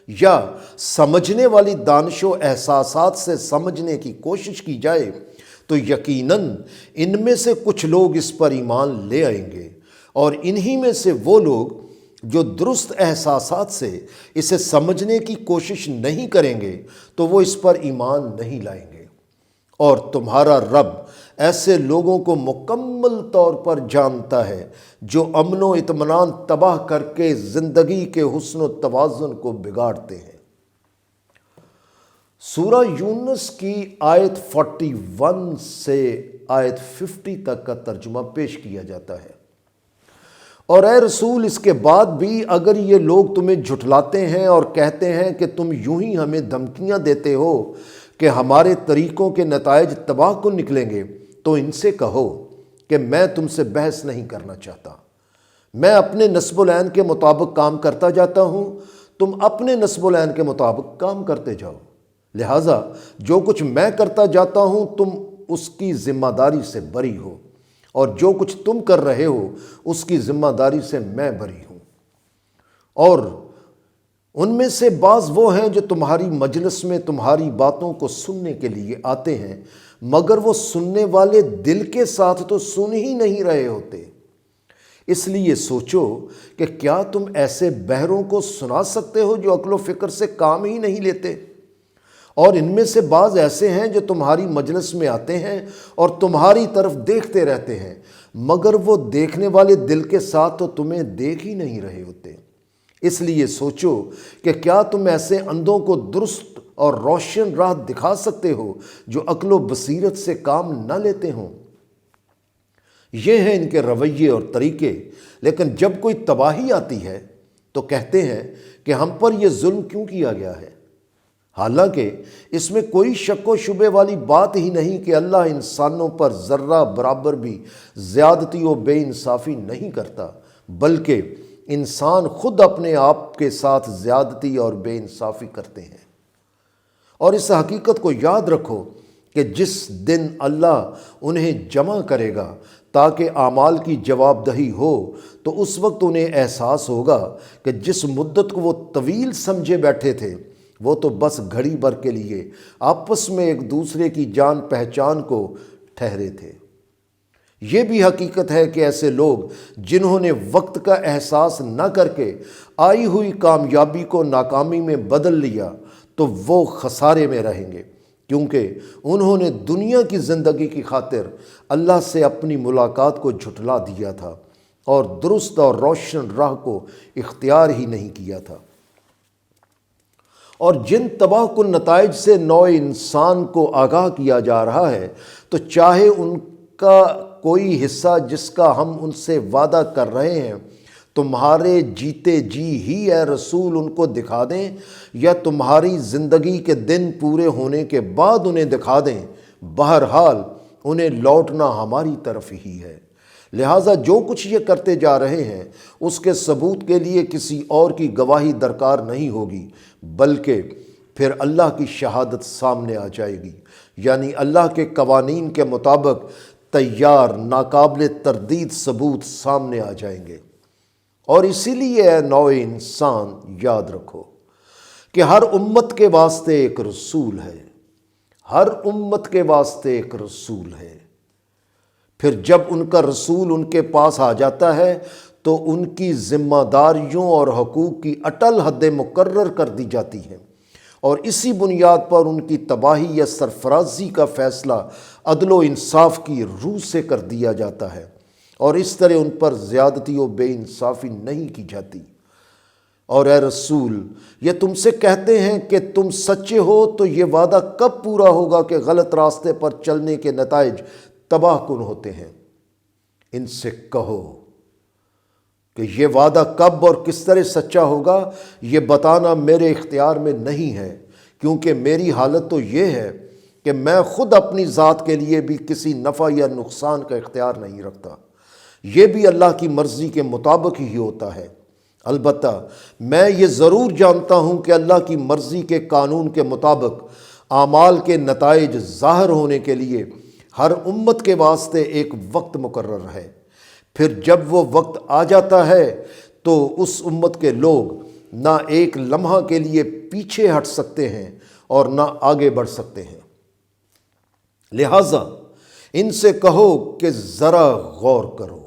یا سمجھنے والی دانش و احساسات سے سمجھنے کی کوشش کی جائے، تو یقیناً ان میں سے کچھ لوگ اس پر ایمان لے آئیں گے، اور انہی میں سے وہ لوگ جو درست احساسات سے اسے سمجھنے کی کوشش نہیں کریں گے تو وہ اس پر ایمان نہیں لائیں گے۔ اور تمہارا رب ایسے لوگوں کو مکمل طور پر جانتا ہے جو امن و اطمینان تباہ کر کے زندگی کے حسن و توازن کو بگاڑتے ہیں۔ سورہ یونس کی آیت 41 سے آیت 50 تک کا ترجمہ پیش کیا جاتا ہے۔ اور اے رسول، اس کے بعد بھی اگر یہ لوگ تمہیں جھٹلاتے ہیں اور کہتے ہیں کہ تم یوں ہی ہمیں دھمکیاں دیتے ہو کہ ہمارے طریقوں کے نتائج تباہ کن نکلیں گے، تو ان سے کہو کہ میں تم سے بحث نہیں کرنا چاہتا۔ میں اپنے نصب العین کے مطابق کام کرتا جاتا ہوں، تم اپنے نصب العین کے مطابق کام کرتے جاؤ، لہٰذا جو کچھ میں کرتا جاتا ہوں تم اس کی ذمہ داری سے بری ہو، اور جو کچھ تم کر رہے ہو اس کی ذمہ داری سے میں بری ہوں۔ اور ان میں سے بعض وہ ہیں جو تمہاری مجلس میں تمہاری باتوں کو سننے کے لیے آتے ہیں، مگر وہ سننے والے دل کے ساتھ تو سن ہی نہیں رہے ہوتے۔ اس لیے سوچو کہ کیا تم ایسے بہروں کو سنا سکتے ہو جو عقل و فکر سے کام ہی نہیں لیتے؟ اور ان میں سے بعض ایسے ہیں جو تمہاری مجلس میں آتے ہیں اور تمہاری طرف دیکھتے رہتے ہیں، مگر وہ دیکھنے والے دل کے ساتھ تو تمہیں دیکھ ہی نہیں رہے ہوتے۔ اس لیے سوچو کہ کیا تم ایسے اندھوں کو درست اور روشن راہ دکھا سکتے ہو جو عقل و بصیرت سے کام نہ لیتے ہوں؟ یہ ہیں ان کے رویے اور طریقے، لیکن جب کوئی تباہی آتی ہے تو کہتے ہیں کہ ہم پر یہ ظلم کیوں کیا گیا ہے؟ حالانکہ اس میں کوئی شک و شبے والی بات ہی نہیں کہ اللہ انسانوں پر ذرہ برابر بھی زیادتی و بے انصافی نہیں کرتا، بلکہ انسان خود اپنے آپ کے ساتھ زیادتی اور بے انصافی کرتے ہیں۔ اور اس حقیقت کو یاد رکھو کہ جس دن اللہ انہیں جمع کرے گا تاکہ اعمال کی جواب دہی ہو، تو اس وقت انہیں احساس ہوگا کہ جس مدت کو وہ طویل سمجھے بیٹھے تھے وہ تو بس گھڑی بھر کے لیے آپس میں ایک دوسرے کی جان پہچان کو ٹھہرے تھے۔ یہ بھی حقیقت ہے کہ ایسے لوگ جنہوں نے وقت کا احساس نہ کر کے آئی ہوئی کامیابی کو ناکامی میں بدل لیا تو وہ خسارے میں رہیں گے، کیونکہ انہوں نے دنیا کی زندگی کی خاطر اللہ سے اپنی ملاقات کو جھٹلا دیا تھا اور درست اور روشن راہ کو اختیار ہی نہیں کیا تھا۔ اور جن تباہ کن نتائج سے نوع انسان کو آگاہ کیا جا رہا ہے، تو چاہے ان کا کوئی حصہ جس کا ہم ان سے وعدہ کر رہے ہیں تمہارے جیتے جی ہی اے رسول ان کو دکھا دیں، یا تمہاری زندگی کے دن پورے ہونے کے بعد انہیں دکھا دیں، بہرحال انہیں لوٹنا ہماری طرف ہی ہے۔ لہٰذا جو کچھ یہ کرتے جا رہے ہیں اس کے ثبوت کے لیے کسی اور کی گواہی درکار نہیں ہوگی، بلکہ پھر اللہ کی شہادت سامنے آ جائے گی، یعنی اللہ کے قوانین کے مطابق تیار ناقابل تردید ثبوت سامنے آ جائیں گے۔ اور اسی لیے اے نوع انسان یاد رکھو کہ ہر امت کے واسطے ایک رسول ہے، ہر امت کے واسطے ایک رسول ہے۔ پھر جب ان کا رسول ان کے پاس آ جاتا ہے تو ان کی ذمہ داریوں اور حقوق کی اٹل حدیں مقرر کر دی جاتی ہیں، اور اسی بنیاد پر ان کی تباہی یا سرفرازی کا فیصلہ عدل و انصاف کی روح سے کر دیا جاتا ہے، اور اس طرح ان پر زیادتی و بے انصافی نہیں کی جاتی۔ اور اے رسول، یہ تم سے کہتے ہیں کہ تم سچے ہو، تو یہ وعدہ کب پورا ہوگا کہ غلط راستے پر چلنے کے نتائج تباہ کن ہوتے ہیں؟ ان سے کہو کہ یہ وعدہ کب اور کس طرح سچا ہوگا یہ بتانا میرے اختیار میں نہیں ہے، کیونکہ میری حالت تو یہ ہے کہ میں خود اپنی ذات کے لیے بھی کسی نفع یا نقصان کا اختیار نہیں رکھتا، یہ بھی اللہ کی مرضی کے مطابق ہی ہوتا ہے۔ البتہ میں یہ ضرور جانتا ہوں کہ اللہ کی مرضی کے قانون کے مطابق اعمال کے نتائج ظاہر ہونے کے لیے ہر امت کے واسطے ایک وقت مقرر ہے۔ پھر جب وہ وقت آ جاتا ہے تو اس امت کے لوگ نہ ایک لمحہ کے لیے پیچھے ہٹ سکتے ہیں اور نہ آگے بڑھ سکتے ہیں۔ لہٰذا ان سے کہو کہ ذرا غور کرو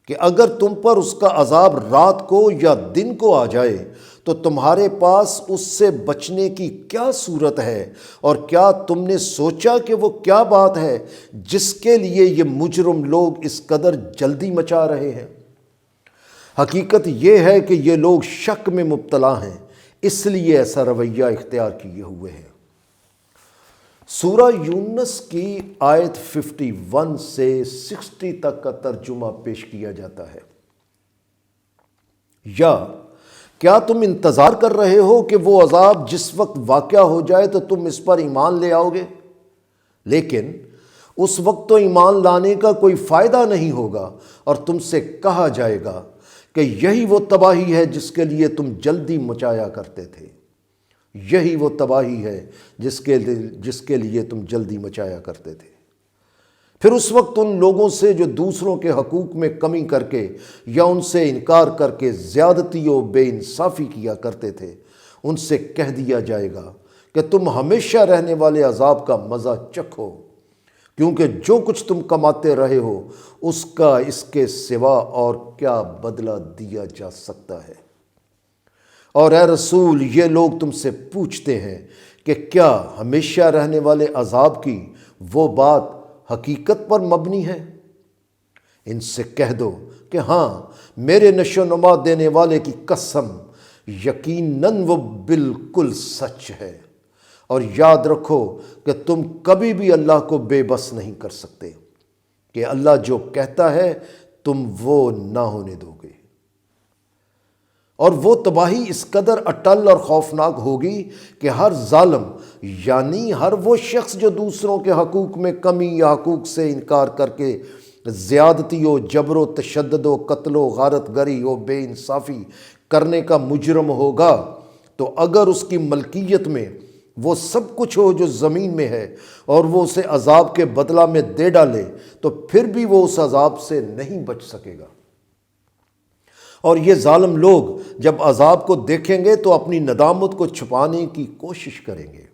کہ اگر تم پر اس کا عذاب رات کو یا دن کو آ جائے تو تمہارے پاس اس سے بچنے کی کیا صورت ہے، اور کیا تم نے سوچا کہ وہ کیا بات ہے جس کے لیے یہ مجرم لوگ اس قدر جلدی مچا رہے ہیں؟ حقیقت یہ ہے کہ یہ لوگ شک میں مبتلا ہیں، اس لیے ایسا رویہ اختیار کیے ہوئے ہیں۔ سورہ یونس کی آیت 51 سے 60 تک کا ترجمہ پیش کیا جاتا ہے۔ یا کیا تم انتظار کر رہے ہو کہ وہ عذاب جس وقت واقع ہو جائے تو تم اس پر ایمان لے آؤ گے؟ لیکن اس وقت تو ایمان لانے کا کوئی فائدہ نہیں ہوگا، اور تم سے کہا جائے گا کہ یہی وہ تباہی ہے جس کے لیے تم جلدی مچایا کرتے تھے، یہی وہ تباہی ہے جس کے لیے تم جلدی مچایا کرتے تھے۔ پھر اس وقت ان لوگوں سے جو دوسروں کے حقوق میں کمی کر کے یا ان سے انکار کر کے زیادتی و بے انصافی کیا کرتے تھے، ان سے کہہ دیا جائے گا کہ تم ہمیشہ رہنے والے عذاب کا مزہ چکھو، کیونکہ جو کچھ تم کماتے رہے ہو اس کا اس کے سوا اور کیا بدلہ دیا جا سکتا ہے۔ اور اے رسول، یہ لوگ تم سے پوچھتے ہیں کہ کیا ہمیشہ رہنے والے عذاب کی وہ بات حقیقت پر مبنی ہے؟ ان سے کہہ دو کہ ہاں، میرے نشو نما دینے والے کی قسم، یقیناً وہ بالکل سچ ہے۔ اور یاد رکھو کہ تم کبھی بھی اللہ کو بے بس نہیں کر سکتے کہ اللہ جو کہتا ہے تم وہ نہ ہونے دو گے۔ اور وہ تباہی اس قدر اٹل اور خوفناک ہوگی کہ ہر ظالم، یعنی ہر وہ شخص جو دوسروں کے حقوق میں کمی یا حقوق سے انکار کر کے زیادتی و جبر و تشدد و قتل و غارت گری و بے انصافی کرنے کا مجرم ہوگا، تو اگر اس کی ملکیت میں وہ سب کچھ ہو جو زمین میں ہے اور وہ اسے عذاب کے بدلہ میں دے ڈالے، تو پھر بھی وہ اس عذاب سے نہیں بچ سکے گا۔ اور یہ ظالم لوگ جب عذاب کو دیکھیں گے تو اپنی ندامت کو چھپانے کی کوشش کریں گے،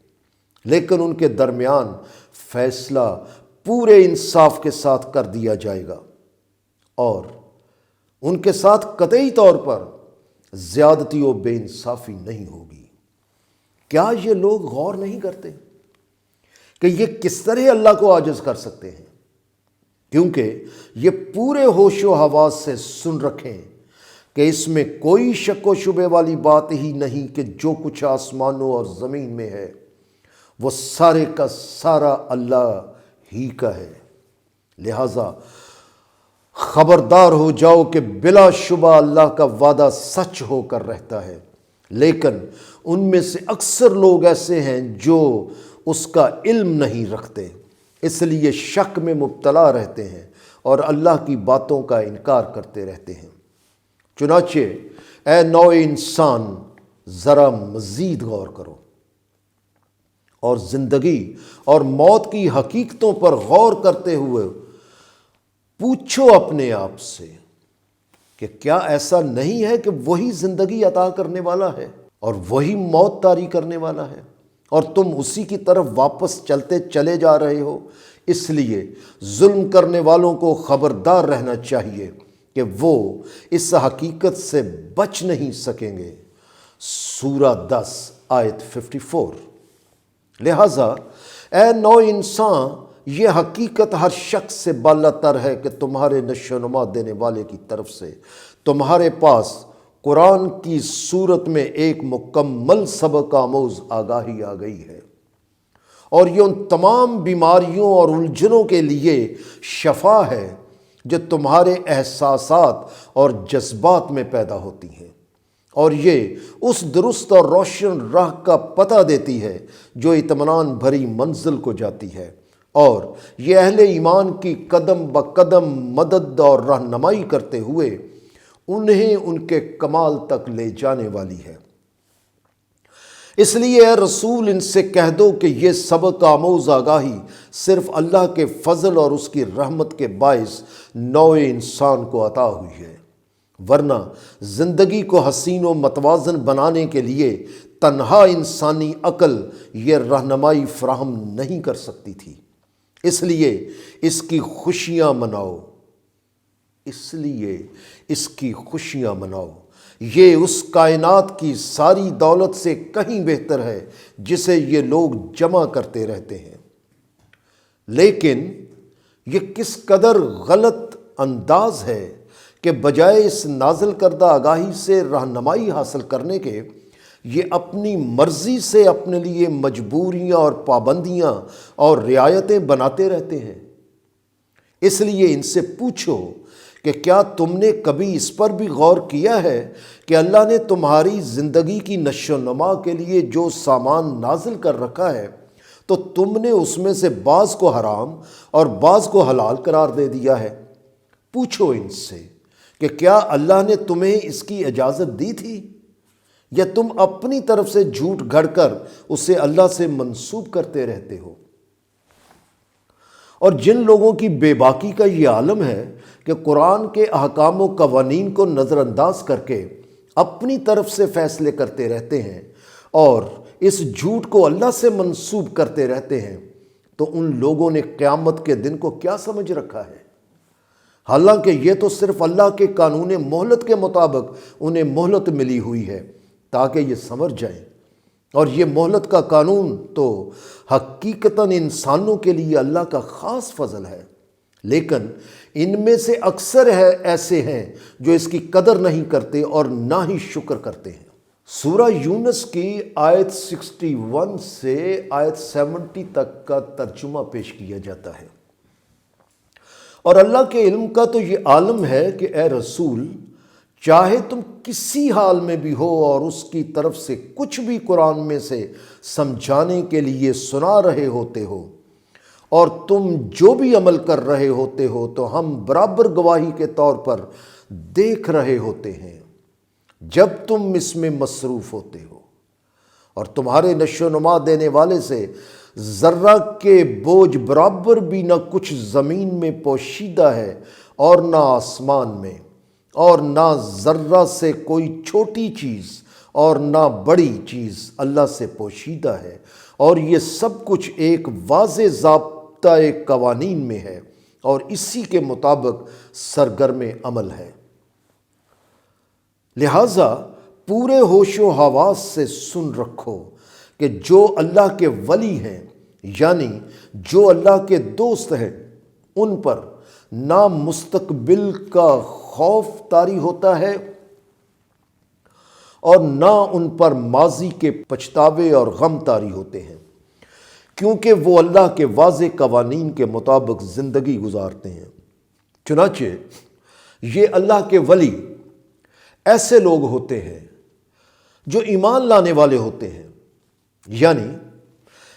لیکن ان کے درمیان فیصلہ پورے انصاف کے ساتھ کر دیا جائے گا اور ان کے ساتھ قطعی طور پر زیادتی و بے انصافی نہیں ہوگی۔ کیا یہ لوگ غور نہیں کرتے کہ یہ کس طرح اللہ کو عاجز کر سکتے ہیں؟ کیونکہ یہ پورے ہوش و حواس سے سن رکھیں کہ اس میں کوئی شک و شبے والی بات ہی نہیں کہ جو کچھ آسمانوں اور زمین میں ہے وہ سارے کا سارا اللہ ہی کا ہے۔ لہذا خبردار ہو جاؤ کہ بلا شبہ اللہ کا وعدہ سچ ہو کر رہتا ہے، لیکن ان میں سے اکثر لوگ ایسے ہیں جو اس کا علم نہیں رکھتے، اس لیے شک میں مبتلا رہتے ہیں اور اللہ کی باتوں کا انکار کرتے رہتے ہیں۔ چنانچہ اے نوع انسان، ذرا مزید غور کرو اور زندگی اور موت کی حقیقتوں پر غور کرتے ہوئے پوچھو اپنے آپ سے کہ کیا ایسا نہیں ہے کہ وہی زندگی عطا کرنے والا ہے اور وہی موت طاری کرنے والا ہے، اور تم اسی کی طرف واپس چلتے چلے جا رہے ہو؟ اس لیے ظلم کرنے والوں کو خبردار رہنا چاہیے کہ وہ اس حقیقت سے بچ نہیں سکیں گے۔ سورہ 10 آیت 54۔ لہٰذا اے نو انسان، یہ حقیقت ہر شخص سے بالا تر ہے کہ تمہارے نشو و نما دینے والے کی طرف سے تمہارے پاس قرآن کی صورت میں ایک مکمل سبق آموز آگاہی آ گئی ہے، اور یہ ان تمام بیماریوں اور الجھنوں کے لیے شفا ہے جو تمہارے احساسات اور جذبات میں پیدا ہوتی ہیں، اور یہ اس درست اور روشن راہ کا پتہ دیتی ہے جو اطمینان بھری منزل کو جاتی ہے، اور یہ اہل ایمان کی قدم بقدم مدد اور رہنمائی کرتے ہوئے انہیں ان کے کمال تک لے جانے والی ہے۔ اس لیے اے رسول، ان سے کہہ دو کہ یہ سبق آموز آگاہی صرف اللہ کے فضل اور اس کی رحمت کے باعث نوع انسان کو عطا ہوئی ہے، ورنہ زندگی کو حسین و متوازن بنانے کے لیے تنہا انسانی عقل یہ رہنمائی فراہم نہیں کر سکتی تھی۔ اس لیے اس کی خوشیاں مناؤ، یہ اس کائنات کی ساری دولت سے کہیں بہتر ہے جسے یہ لوگ جمع کرتے رہتے ہیں۔ لیکن یہ کس قدر غلط انداز ہے کہ بجائے اس نازل کردہ آگاہی سے رہنمائی حاصل کرنے کے، یہ اپنی مرضی سے اپنے لیے مجبوریاں اور پابندیاں اور رعایتیں بناتے رہتے ہیں۔ اس لیے ان سے پوچھو کہ کیا تم نے کبھی اس پر بھی غور کیا ہے کہ اللہ نے تمہاری زندگی کی نشو و نما کے لیے جو سامان نازل کر رکھا ہے تو تم نے اس میں سے بعض کو حرام اور بعض کو حلال قرار دے دیا ہے؟ پوچھو ان سے کہ کیا اللہ نے تمہیں اس کی اجازت دی تھی، یا تم اپنی طرف سے جھوٹ گھڑ کر اسے اللہ سے منسوب کرتے رہتے ہو؟ اور جن لوگوں کی بے باکی کا یہ عالم ہے کہ قرآن کے احکام و قوانین کو نظر انداز کر کے اپنی طرف سے فیصلے کرتے رہتے ہیں اور اس جھوٹ کو اللہ سے منسوب کرتے رہتے ہیں، تو ان لوگوں نے قیامت کے دن کو کیا سمجھ رکھا ہے؟ حالانکہ یہ تو صرف اللہ کے قانون مہلت کے مطابق انہیں مہلت ملی ہوئی ہے تاکہ یہ سمجھ جائیں، اور یہ مہلت کا قانون تو حقیقتاً انسانوں کے لیے اللہ کا خاص فضل ہے، لیکن ان میں سے اکثر ایسے ہیں جو اس کی قدر نہیں کرتے اور نہ ہی شکر کرتے ہیں۔ سورہ یونس کی آیت 61 سے آیت 70 تک کا ترجمہ پیش کیا جاتا ہے۔ اور اللہ کے علم کا تو یہ عالم ہے کہ اے رسول، چاہے تم کسی حال میں بھی ہو اور اس کی طرف سے کچھ بھی قرآن میں سے سمجھانے کے لیے سنا رہے ہوتے ہو اور تم جو بھی عمل کر رہے ہوتے ہو تو ہم برابر گواہی کے طور پر دیکھ رہے ہوتے ہیں جب تم اس میں مصروف ہوتے ہو، اور تمہارے نشو و نما دینے والے سے ذرہ کے بوجھ برابر بھی نہ کچھ زمین میں پوشیدہ ہے اور نہ آسمان میں، اور نہ ذرہ سے کوئی چھوٹی چیز اور نہ بڑی چیز اللہ سے پوشیدہ ہے، اور یہ سب کچھ ایک واضح ضابطۂ قوانین میں ہے اور اسی کے مطابق سرگرم عمل ہے۔ لہٰذا پورے ہوش و حواس سے سن رکھو کہ جو اللہ کے ولی ہیں، یعنی جو اللہ کے دوست ہیں، ان پر نہ مستقبل کا خوف طاری ہوتا ہے اور نہ ان پر ماضی کے پچھتاوے اور غم طاری ہوتے ہیں، کیونکہ وہ اللہ کے واضح قوانین کے مطابق زندگی گزارتے ہیں۔ چنانچہ یہ اللہ کے ولی ایسے لوگ ہوتے ہیں جو ایمان لانے والے ہوتے ہیں، یعنی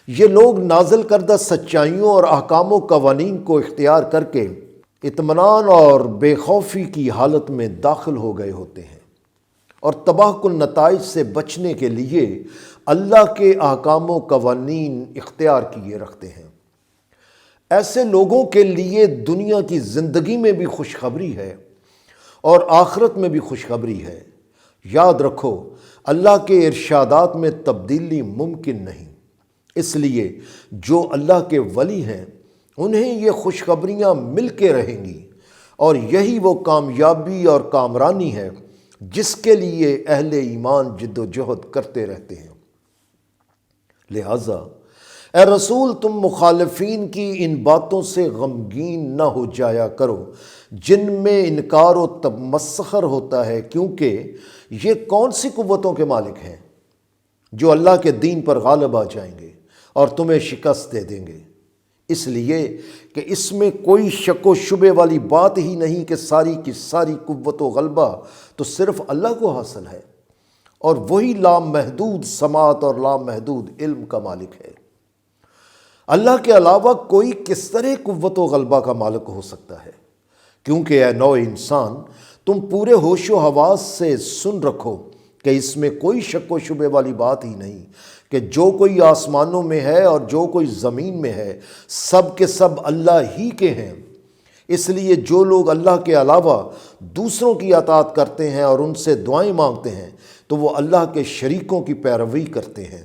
یہ لوگ نازل کردہ سچائیوں اور احکام و قوانین کو اختیار کر کے اطمینان اور بے خوفی کی حالت میں داخل ہو گئے ہوتے ہیں اور تباہ کن نتائج سے بچنے کے لیے اللہ کے احکام و قوانین اختیار کیے رکھتے ہیں۔ ایسے لوگوں کے لیے دنیا کی زندگی میں بھی خوشخبری ہے اور آخرت میں بھی خوشخبری ہے۔ یاد رکھو، اللہ کے ارشادات میں تبدیلی ممکن نہیں، اس لیے جو اللہ کے ولی ہیں انہیں یہ خوشخبریاں مل کے رہیں گی، اور یہی وہ کامیابی اور کامرانی ہے جس کے لیے اہل ایمان جد و جہد کرتے رہتے ہیں۔ لہٰذا اے رسول، تم مخالفین کی ان باتوں سے غمگین نہ ہو جایا کرو جن میں انکار و تمسخر ہوتا ہے، کیونکہ یہ کون سی قوتوں کے مالک ہیں جو اللہ کے دین پر غالب آ جائیں گے اور تمہیں شکست دے دیں گے؟ اس لیے کہ اس میں کوئی شک و شبے والی بات ہی نہیں کہ ساری کی ساری قوت و غلبہ تو صرف اللہ کو حاصل ہے، اور وہی لامحدود سماعت اور لامحدود علم کا مالک ہے۔ اللہ کے علاوہ کوئی کس طرح قوت و غلبہ کا مالک ہو سکتا ہے؟ کیونکہ اے نو انسان، تم پورے ہوش و حواس سے سن رکھو کہ اس میں کوئی شک و شبے والی بات ہی نہیں کہ جو کوئی آسمانوں میں ہے اور جو کوئی زمین میں ہے، سب کے سب اللہ ہی کے ہیں۔ اس لیے جو لوگ اللہ کے علاوہ دوسروں کی اطاعت کرتے ہیں اور ان سے دعائیں مانگتے ہیں تو وہ اللہ کے شریکوں کی پیروی کرتے ہیں،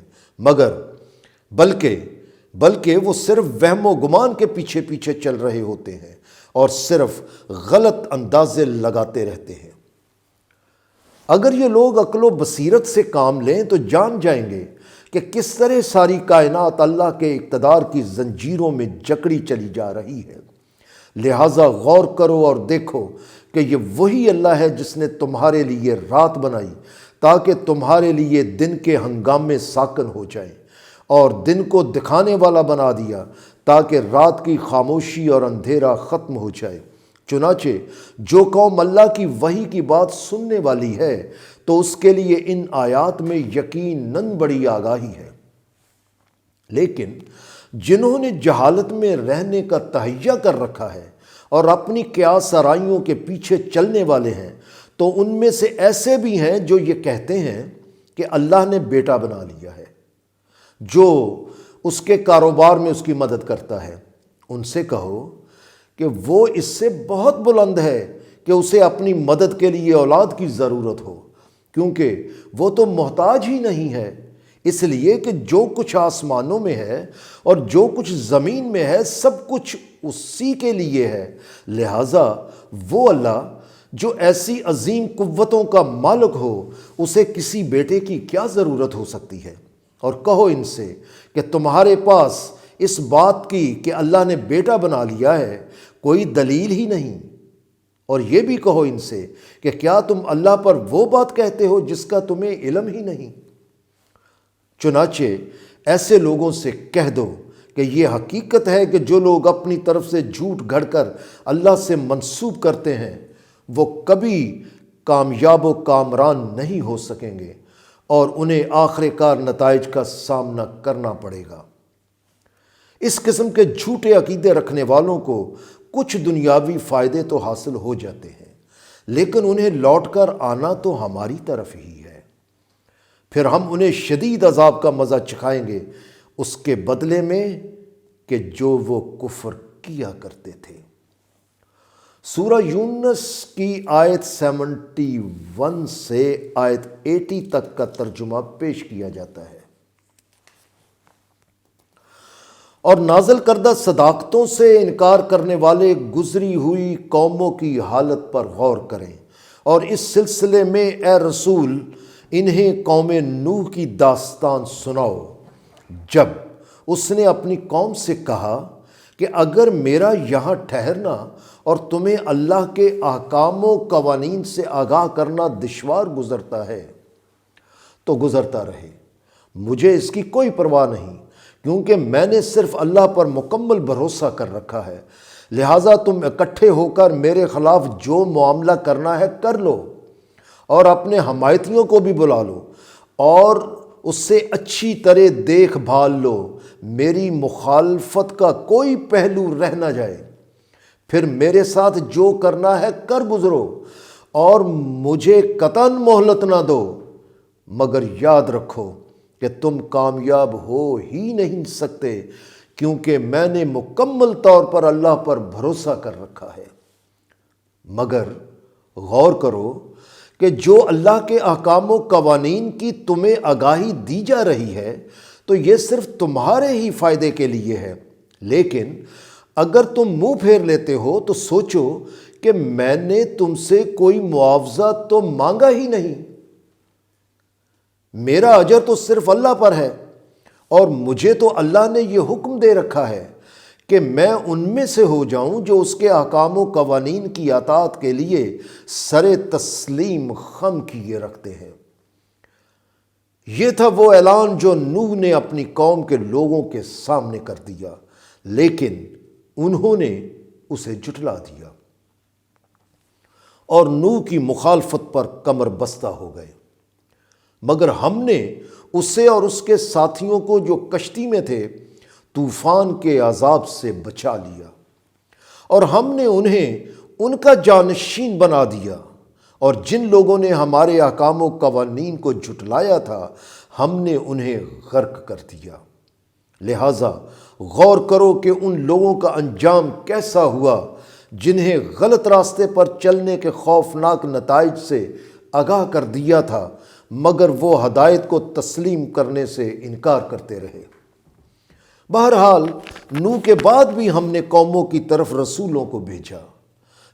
بلکہ وہ صرف وہم و گمان کے پیچھے پیچھے چل رہے ہوتے ہیں اور صرف غلط اندازے لگاتے رہتے ہیں۔ اگر یہ لوگ عقل و بصیرت سے کام لیں تو جان جائیں گے کہ کس طرح ساری کائنات اللہ کے اقتدار کی زنجیروں میں جکڑی چلی جا رہی ہے۔ لہٰذا غور کرو اور دیکھو کہ یہ وہی اللہ ہے جس نے تمہارے لیے رات بنائی تاکہ تمہارے لیے دن کے ہنگامے ساکن ہو جائیں، اور دن کو دکھانے والا بنا دیا تاکہ رات کی خاموشی اور اندھیرا ختم ہو جائے۔ چنانچہ جو قوم اللہ کی وحی کی بات سننے والی ہے تو اس کے لیے ان آیات میں یقیناً بڑی آگاہی ہے، لیکن جنہوں نے جہالت میں رہنے کا تہیہ کر رکھا ہے اور اپنی قیاس آرائیوں کے پیچھے چلنے والے ہیں، تو ان میں سے ایسے بھی ہیں جو یہ کہتے ہیں کہ اللہ نے بیٹا بنا لیا ہے جو اس کے کاروبار میں اس کی مدد کرتا ہے۔ ان سے کہو کہ وہ اس سے بہت بلند ہے کہ اسے اپنی مدد کے لیے اولاد کی ضرورت ہو، کیونکہ وہ تو محتاج ہی نہیں ہے، اس لیے کہ جو کچھ آسمانوں میں ہے اور جو کچھ زمین میں ہے سب کچھ اسی کے لیے ہے۔ لہٰذا وہ اللہ جو ایسی عظیم قوتوں کا مالک ہو، اسے کسی بیٹے کی کیا ضرورت ہو سکتی ہے؟ اور کہو ان سے کہ تمہارے پاس اس بات کی کہ اللہ نے بیٹا بنا لیا ہے کوئی دلیل ہی نہیں، اور یہ بھی کہو ان سے کہ کیا تم اللہ پر وہ بات کہتے ہو جس کا تمہیں علم ہی نہیں؟ چنانچہ ایسے لوگوں سے کہہ دو کہ یہ حقیقت ہے کہ جو لوگ اپنی طرف سے جھوٹ گھڑ کر اللہ سے منسوب کرتے ہیں وہ کبھی کامیاب و کامران نہیں ہو سکیں گے اور انہیں آخر کار نتائج کا سامنا کرنا پڑے گا۔ اس قسم کے جھوٹے عقیدے رکھنے والوں کو کچھ دنیاوی فائدے تو حاصل ہو جاتے ہیں، لیکن انہیں لوٹ کر آنا تو ہماری طرف ہی ہے۔ پھر ہم انہیں شدید عذاب کا مزہ چکھائیں گے اس کے بدلے میں کہ جو وہ کفر کیا کرتے تھے۔ سورہ یونس کی آیت 71 سے آیت 80 تک کا ترجمہ پیش کیا جاتا ہے۔ اور نازل کردہ صداقتوں سے انکار کرنے والے گزری ہوئی قوموں کی حالت پر غور کریں، اور اس سلسلے میں اے رسول انہیں قوم نوح کی داستان سناؤ، جب اس نے اپنی قوم سے کہا کہ اگر میرا یہاں ٹھہرنا اور تمہیں اللہ کے احکام و قوانین سے آگاہ کرنا دشوار گزرتا ہے تو گزرتا رہے، مجھے اس کی کوئی پرواہ نہیں، کیونکہ میں نے صرف اللہ پر مکمل بھروسہ کر رکھا ہے۔ لہٰذا تم اکٹھے ہو کر میرے خلاف جو معاملہ کرنا ہے کر لو، اور اپنے حمایتیوں کو بھی بلا لو اور اس سے اچھی طرح دیکھ بھال لو، میری مخالفت کا کوئی پہلو رہ نہ جائے۔ پھر میرے ساتھ جو کرنا ہے کر گزرو اور مجھے قطعاً مہلت نہ دو، مگر یاد رکھو کہ تم کامیاب ہو ہی نہیں سکتے، کیونکہ میں نے مکمل طور پر اللہ پر بھروسہ کر رکھا ہے۔ مگر غور کرو کہ جو اللہ کے احکام و قوانین کی تمہیں آگاہی دی جا رہی ہے تو یہ صرف تمہارے ہی فائدے کے لیے ہے، لیکن اگر تم منہ پھیر لیتے ہو تو سوچو کہ میں نے تم سے کوئی معاوضہ تو مانگا ہی نہیں، میرا اجر تو صرف اللہ پر ہے، اور مجھے تو اللہ نے یہ حکم دے رکھا ہے کہ میں ان میں سے ہو جاؤں جو اس کے احکام و قوانین کی اطاعت کے لیے سر تسلیم خم کیے رکھتے ہیں۔ یہ تھا وہ اعلان جو نوح نے اپنی قوم کے لوگوں کے سامنے کر دیا، لیکن انہوں نے اسے جھٹلا دیا اور نوح کی مخالفت پر کمر بستہ ہو گئے۔ مگر ہم نے اسے اور اس کے ساتھیوں کو جو کشتی میں تھے طوفان کے عذاب سے بچا لیا، اور ہم نے انہیں ان کا جانشین بنا دیا، اور جن لوگوں نے ہمارے احکام و قوانین کو جھٹلایا تھا ہم نے انہیں غرق کر دیا۔ لہٰذا غور کرو کہ ان لوگوں کا انجام کیسا ہوا جنہیں غلط راستے پر چلنے کے خوفناک نتائج سے آگاہ کر دیا تھا، مگر وہ ہدایت کو تسلیم کرنے سے انکار کرتے رہے۔ بہرحال نوح کے بعد بھی ہم نے قوموں کی طرف رسولوں کو بھیجا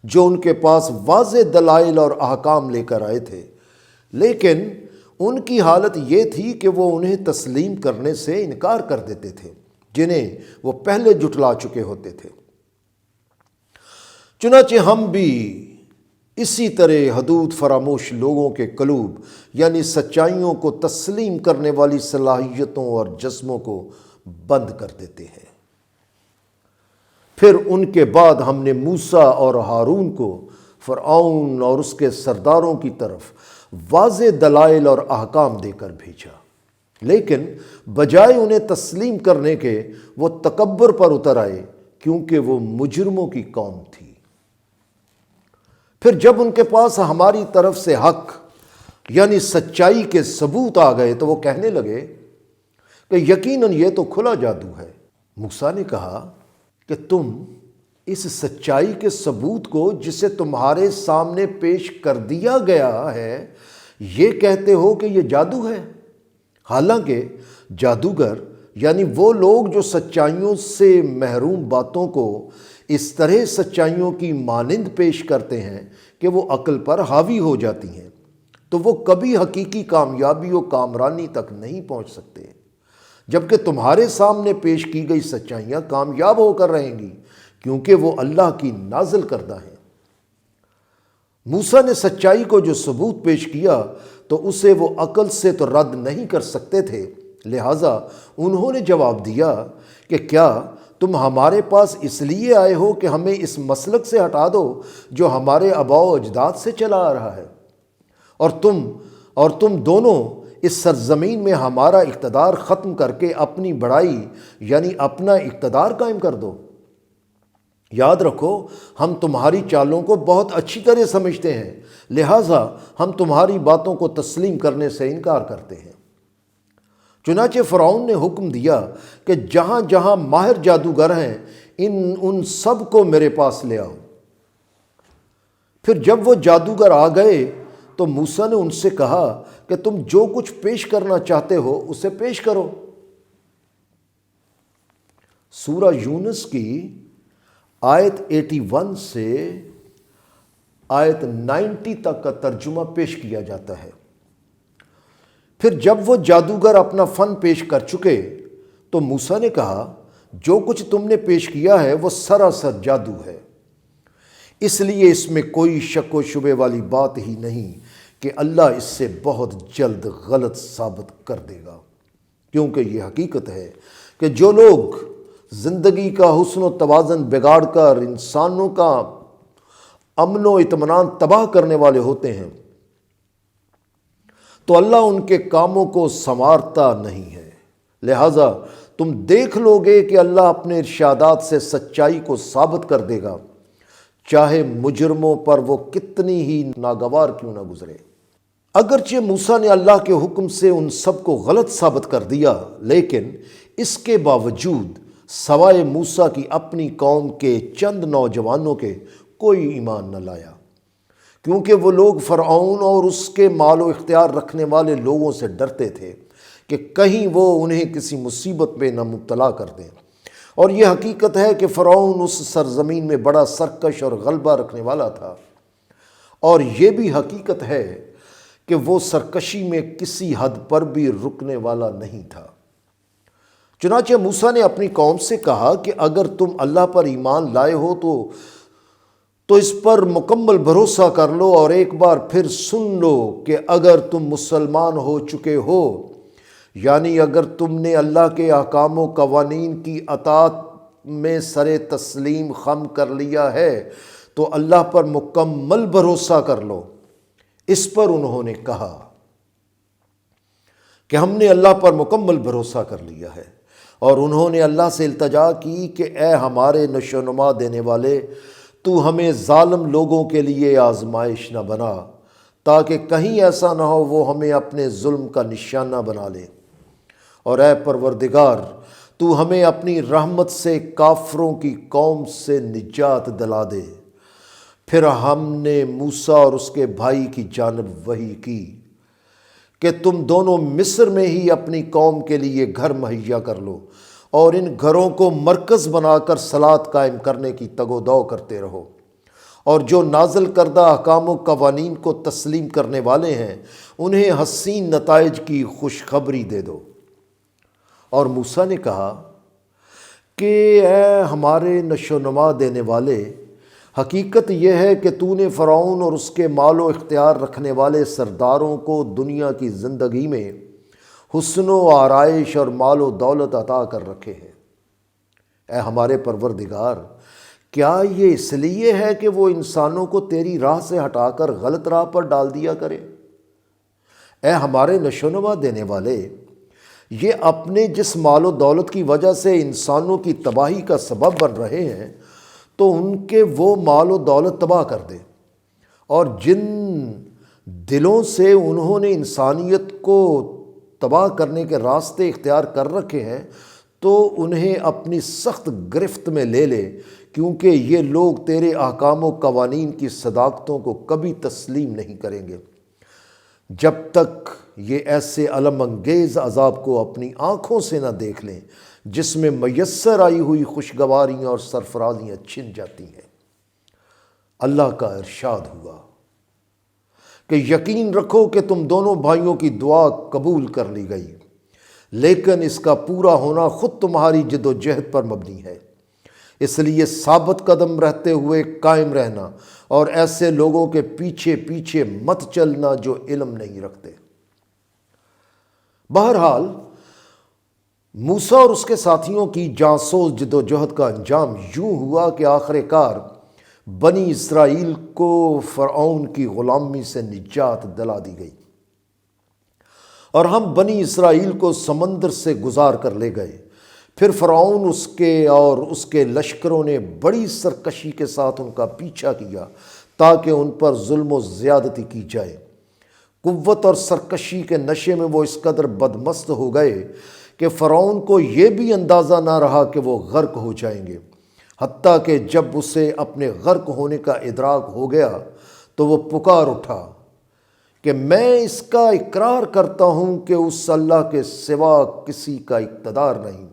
جو ان کے پاس واضح دلائل اور احکام لے کر آئے تھے، لیکن ان کی حالت یہ تھی کہ وہ انہیں تسلیم کرنے سے انکار کر دیتے تھے جنہیں وہ پہلے جھٹلا چکے ہوتے تھے۔ چنانچہ ہم بھی اسی طرح حدود فراموش لوگوں کے قلوب یعنی سچائیوں کو تسلیم کرنے والی صلاحیتوں اور جسموں کو بند کر دیتے ہیں۔ پھر ان کے بعد ہم نے موسیٰ اور ہارون کو فرعون اور اس کے سرداروں کی طرف واضح دلائل اور احکام دے کر بھیجا، لیکن بجائے انہیں تسلیم کرنے کے وہ تکبر پر اتر آئے، کیونکہ وہ مجرموں کی قوم تھی۔ پھر جب ان کے پاس ہماری طرف سے حق یعنی سچائی کے ثبوت آ گئے تو وہ کہنے لگے کہ یقیناً یہ تو کھلا جادو ہے۔ موسیٰ نے کہا کہ تم اس سچائی کے ثبوت کو جسے تمہارے سامنے پیش کر دیا گیا ہے یہ کہتے ہو کہ یہ جادو ہے، حالانکہ جادوگر یعنی وہ لوگ جو سچائیوں سے محروم باتوں کو اس طرح سچائیوں کی مانند پیش کرتے ہیں کہ وہ عقل پر حاوی ہو جاتی ہیں، تو وہ کبھی حقیقی کامیابی و کامرانی تک نہیں پہنچ سکتے، جبکہ تمہارے سامنے پیش کی گئی سچائیاں کامیاب ہو کر رہیں گی، کیونکہ وہ اللہ کی نازل کردہ ہیں۔ موسیٰ نے سچائی کو جو ثبوت پیش کیا تو اسے وہ عقل سے تو رد نہیں کر سکتے تھے، لہٰذا انہوں نے جواب دیا کہ کیا تم ہمارے پاس اس لیے آئے ہو کہ ہمیں اس مسلک سے ہٹا دو جو ہمارے آباء و اجداد سے چلا آ رہا ہے؟ اور تم دونوں اس سرزمین میں ہمارا اقتدار ختم کر کے اپنی بڑائی یعنی اپنا اقتدار قائم کر دو۔ یاد رکھو ہم تمہاری چالوں کو بہت اچھی طرح سمجھتے ہیں، لہٰذا ہم تمہاری باتوں کو تسلیم کرنے سے انکار کرتے ہیں۔ چنانچہ فرعون نے حکم دیا کہ جہاں جہاں ماہر جادوگر ہیں ان سب کو میرے پاس لے آؤ۔ پھر جب وہ جادوگر آ گئے تو موسیٰ نے ان سے کہا کہ تم جو کچھ پیش کرنا چاہتے ہو اسے پیش کرو۔ سورہ یونس کی آیت 81 سے آیت 90 تک کا ترجمہ پیش کیا جاتا ہے۔ پھر جب وہ جادوگر اپنا فن پیش کر چکے تو موسیٰ نے کہا جو کچھ تم نے پیش کیا ہے وہ سراسر جادو ہے، اس لیے اس میں کوئی شک و شبے والی بات ہی نہیں کہ اللہ اس سے بہت جلد غلط ثابت کر دے گا، کیونکہ یہ حقیقت ہے کہ جو لوگ زندگی کا حسن و توازن بگاڑ کر انسانوں کا امن و اطمینان تباہ کرنے والے ہوتے ہیں تو اللہ ان کے کاموں کو سنوارتا نہیں ہے۔ لہٰذا تم دیکھ لو گے کہ اللہ اپنے ارشادات سے سچائی کو ثابت کر دے گا، چاہے مجرموں پر وہ کتنی ہی ناگوار کیوں نہ گزرے۔ اگرچہ موسیٰ نے اللہ کے حکم سے ان سب کو غلط ثابت کر دیا، لیکن اس کے باوجود سوائے موسیٰ کی اپنی قوم کے چند نوجوانوں کے کوئی ایمان نہ لایا، کیونکہ وہ لوگ فرعون اور اس کے مال و اختیار رکھنے والے لوگوں سے ڈرتے تھے کہ کہیں وہ انہیں کسی مصیبت میں نہ مبتلا کر دیں۔ اور یہ حقیقت ہے کہ فرعون اس سرزمین میں بڑا سرکش اور غلبہ رکھنے والا تھا، اور یہ بھی حقیقت ہے کہ وہ سرکشی میں کسی حد پر بھی رکنے والا نہیں تھا۔ چنانچہ موسیٰ نے اپنی قوم سے کہا کہ اگر تم اللہ پر ایمان لائے ہو تو اس پر مکمل بھروسہ کر لو، اور ایک بار پھر سن لو کہ اگر تم مسلمان ہو چکے ہو، یعنی اگر تم نے اللہ کے احکام و قوانین کی اطاعت میں سر تسلیم خم کر لیا ہے تو اللہ پر مکمل بھروسہ کر لو۔ اس پر انہوں نے کہا کہ ہم نے اللہ پر مکمل بھروسہ کر لیا ہے، اور انہوں نے اللہ سے التجا کی کہ اے ہمارے نشو و نما دینے والے، تو ہمیں ظالم لوگوں کے لیے آزمائش نہ بنا، تاکہ کہیں ایسا نہ ہو وہ ہمیں اپنے ظلم کا نشانہ بنا لے، اور اے پروردگار تو ہمیں اپنی رحمت سے کافروں کی قوم سے نجات دلا دے۔ پھر ہم نے موسیٰ اور اس کے بھائی کی جانب وحی کی کہ تم دونوں مصر میں ہی اپنی قوم کے لیے گھر مہیا کر لو، اور ان گھروں کو مرکز بنا کر صلاۃ قائم کرنے کی تگ و دو کرتے رہو، اور جو نازل کردہ احکام و قوانین کو تسلیم کرنے والے ہیں انہیں حسین نتائج کی خوشخبری دے دو۔ اور موسیٰ نے کہا کہ اے ہمارے نشو و نما دینے والے، حقیقت یہ ہے کہ تو نے فرعون اور اس کے مال و اختیار رکھنے والے سرداروں کو دنیا کی زندگی میں حسن و آرائش اور مال و دولت عطا کر رکھے ہیں۔ اے ہمارے پروردگار، کیا یہ اس لیے ہے کہ وہ انسانوں کو تیری راہ سے ہٹا کر غلط راہ پر ڈال دیا کرے؟ اے ہمارے نشو و نما دینے والے، یہ اپنے جس مال و دولت کی وجہ سے انسانوں کی تباہی کا سبب بن رہے ہیں تو ان کے وہ مال و دولت تباہ کر دے، اور جن دلوں سے انہوں نے انسانیت کو تباہ کرنے کے راستے اختیار کر رکھے ہیں تو انہیں اپنی سخت گرفت میں لے لے، کیونکہ یہ لوگ تیرے احکام و قوانین کی صداقتوں کو کبھی تسلیم نہیں کریں گے جب تک یہ ایسے الم انگیز عذاب کو اپنی آنکھوں سے نہ دیکھ لیں جس میں میسر آئی ہوئی خوشگواریاں اور سرفرازیاں چھن جاتی ہیں۔ اللہ کا ارشاد ہوا کہ یقین رکھو کہ تم دونوں بھائیوں کی دعا قبول کر لی گئی، لیکن اس کا پورا ہونا خود تمہاری جد و جہد پر مبنی ہے، اس لیے ثابت قدم رہتے ہوئے قائم رہنا، اور ایسے لوگوں کے پیچھے پیچھے مت چلنا جو علم نہیں رکھتے۔ بہرحال موسیٰ اور اس کے ساتھیوں کی جانسوز جد و جہد کا انجام یوں ہوا کہ آخر کار بنی اسرائیل کو فرعون کی غلامی سے نجات دلا دی گئی، اور ہم بنی اسرائیل کو سمندر سے گزار کر لے گئے۔ پھر فرعون اور اس کے لشکروں نے بڑی سرکشی کے ساتھ ان کا پیچھا کیا تاکہ ان پر ظلم و زیادتی کی جائے۔ قوت اور سرکشی کے نشے میں وہ اس قدر بدمست ہو گئے کہ فرعون کو یہ بھی اندازہ نہ رہا کہ وہ غرق ہو جائیں گے، حتیٰ کہ جب اسے اپنے غرق ہونے کا ادراک ہو گیا تو وہ پکار اٹھا کہ میں اس کا اقرار کرتا ہوں کہ اس اللہ کے سوا کسی کا اقتدار نہیں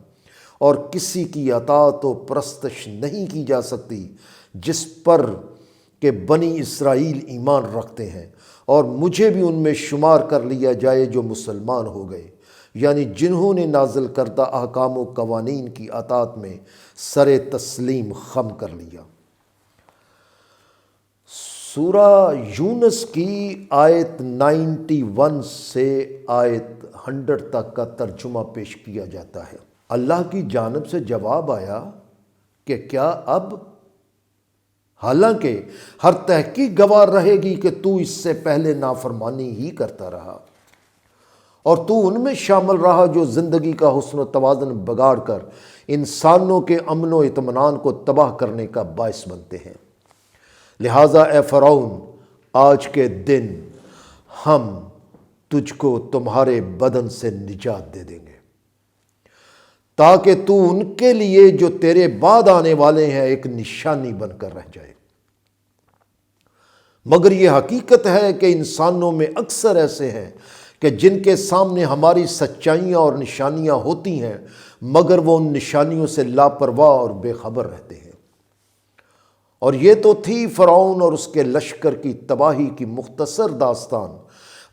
اور کسی کی اطاعت و پرستش نہیں کی جا سکتی جس پر کہ بنی اسرائیل ایمان رکھتے ہیں، اور مجھے بھی ان میں شمار کر لیا جائے جو مسلمان ہو گئے، یعنی جنہوں نے نازل کردہ احکام و قوانین کی اطاعت میں سر تسلیم خم کر لیا۔ سورہ یونس کی آیت 91 سے آیت 100 تک کا ترجمہ پیش کیا جاتا ہے۔ اللہ کی جانب سے جواب آیا کہ کیا اب، حالانکہ ہر تحقیق گواہ رہے گی کہ تو اس سے پہلے نافرمانی ہی کرتا رہا اور تو ان میں شامل رہا جو زندگی کا حسن و توازن بگاڑ کر انسانوں کے امن و اطمینان کو تباہ کرنے کا باعث بنتے ہیں۔ لہٰذا اے فرعون، آج کے دن ہم تجھ کو تمہارے بدن سے نجات دے دیں گے تاکہ تو ان کے لیے جو تیرے بعد آنے والے ہیں ایک نشانی بن کر رہ جائے۔ مگر یہ حقیقت ہے کہ انسانوں میں اکثر ایسے ہیں کہ جن کے سامنے ہماری سچائیاں اور نشانیاں ہوتی ہیں مگر وہ ان نشانیوں سے لاپرواہ اور بے خبر رہتے ہیں۔ اور یہ تو تھی فرعون اور اس کے لشکر کی تباہی کی مختصر داستان،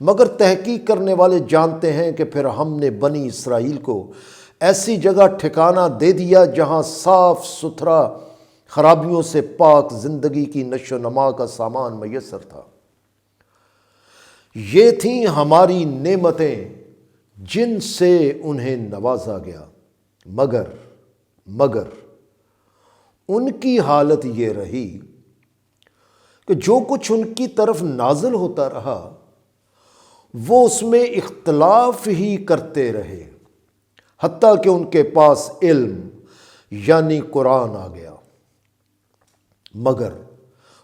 مگر تحقیق کرنے والے جانتے ہیں کہ پھر ہم نے بنی اسرائیل کو ایسی جگہ ٹھکانہ دے دیا جہاں صاف ستھرا خرابیوں سے پاک زندگی کی نشو و نما کا سامان میسر تھا۔ یہ تھیں ہماری نعمتیں جن سے انہیں نوازا گیا، مگر ان کی حالت یہ رہی کہ جو کچھ ان کی طرف نازل ہوتا رہا وہ اس میں اختلاف ہی کرتے رہے، حتیٰ کہ ان کے پاس علم یعنی قرآن آ گیا، مگر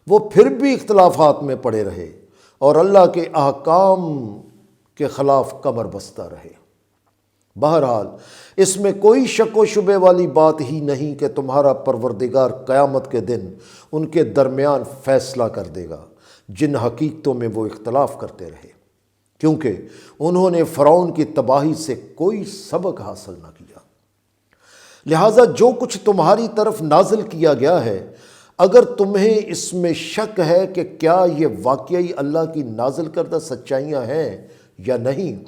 وہ پھر بھی اختلافات میں پڑے رہے اور اللہ کے احکام کے خلاف کمر بستہ رہے۔ بہرحال اس میں کوئی شک و شبے والی بات ہی نہیں کہ تمہارا پروردگار قیامت کے دن ان کے درمیان فیصلہ کر دے گا جن حقیقتوں میں وہ اختلاف کرتے رہے، کیونکہ انہوں نے فرعون کی تباہی سے کوئی سبق حاصل نہ کیا۔ لہٰذا جو کچھ تمہاری طرف نازل کیا گیا ہے، اگر تمہیں اس میں شک ہے کہ کیا یہ واقعی اللہ کی نازل کردہ سچائیاں ہیں یا نہیں،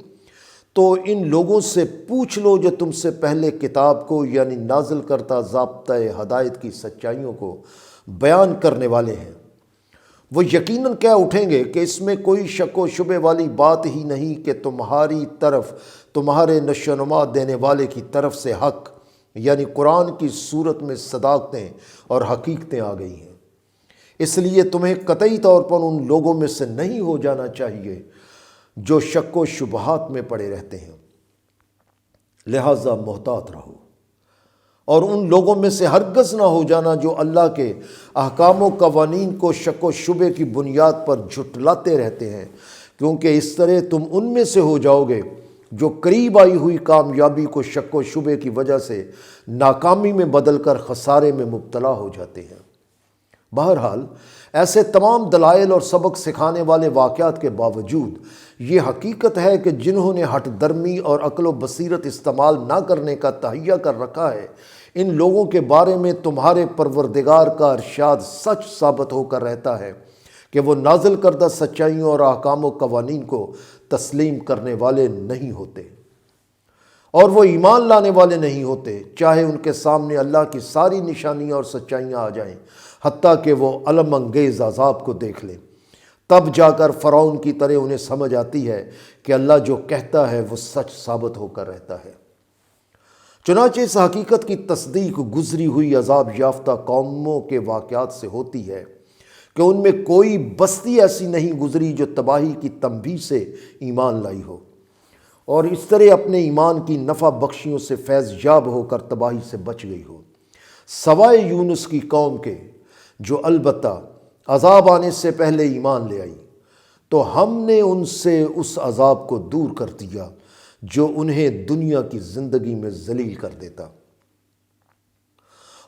تو ان لوگوں سے پوچھ لو جو تم سے پہلے کتاب کو یعنی نازل کردہ ضابطۂ ہدایت کی سچائیوں کو بیان کرنے والے ہیں۔ وہ یقیناً کہہ اٹھیں گے کہ اس میں کوئی شک و شبے والی بات ہی نہیں کہ تمہاری طرف تمہارے نشو و نما دینے والے کی طرف سے حق یعنی قرآن کی صورت میں صداقتیں اور حقیقتیں آ گئی ہیں، اس لیے تمہیں قطعی طور پر ان لوگوں میں سے نہیں ہو جانا چاہیے جو شک و شبہات میں پڑے رہتے ہیں۔ لہٰذا محتاط رہو اور ان لوگوں میں سے ہرگز نہ ہو جانا جو اللہ کے احکام و قوانین کو شک و شبے کی بنیاد پر جھٹلاتے رہتے ہیں، کیونکہ اس طرح تم ان میں سے ہو جاؤ گے جو قریب آئی ہوئی کامیابی کو شک و شبے کی وجہ سے ناکامی میں بدل کر خسارے میں مبتلا ہو جاتے ہیں۔ بہرحال ایسے تمام دلائل اور سبق سکھانے والے واقعات کے باوجود یہ حقیقت ہے کہ جنہوں نے ہٹ درمی اور عقل و بصیرت استعمال نہ کرنے کا تہیہ کر رکھا ہے، ان لوگوں کے بارے میں تمہارے پروردگار کا ارشاد سچ ثابت ہو کر رہتا ہے کہ وہ نازل کردہ سچائیوں اور احکام و قوانین کو تسلیم کرنے والے نہیں ہوتے اور وہ ایمان لانے والے نہیں ہوتے، چاہے ان کے سامنے اللہ کی ساری نشانیاں اور سچائیاں آ جائیں، حتیٰ کہ وہ الم انگیز عذاب کو دیکھ لیں۔ تب جا کر فرعون کی طرح انہیں سمجھ آتی ہے کہ اللہ جو کہتا ہے وہ سچ ثابت ہو کر رہتا ہے۔ چنانچہ اس حقیقت کی تصدیق گزری ہوئی عذاب یافتہ قوموں کے واقعات سے ہوتی ہے کہ ان میں کوئی بستی ایسی نہیں گزری جو تباہی کی تنبیہ سے ایمان لائی ہو اور اس طرح اپنے ایمان کی نفع بخشیوں سے فیض یاب ہو کر تباہی سے بچ گئی ہو، سوائے یونس کی قوم کے جو البتہ عذاب آنے سے پہلے ایمان لے آئی، تو ہم نے ان سے اس عذاب کو دور کر دیا جو انہیں دنیا کی زندگی میں ذلیل کر دیتا،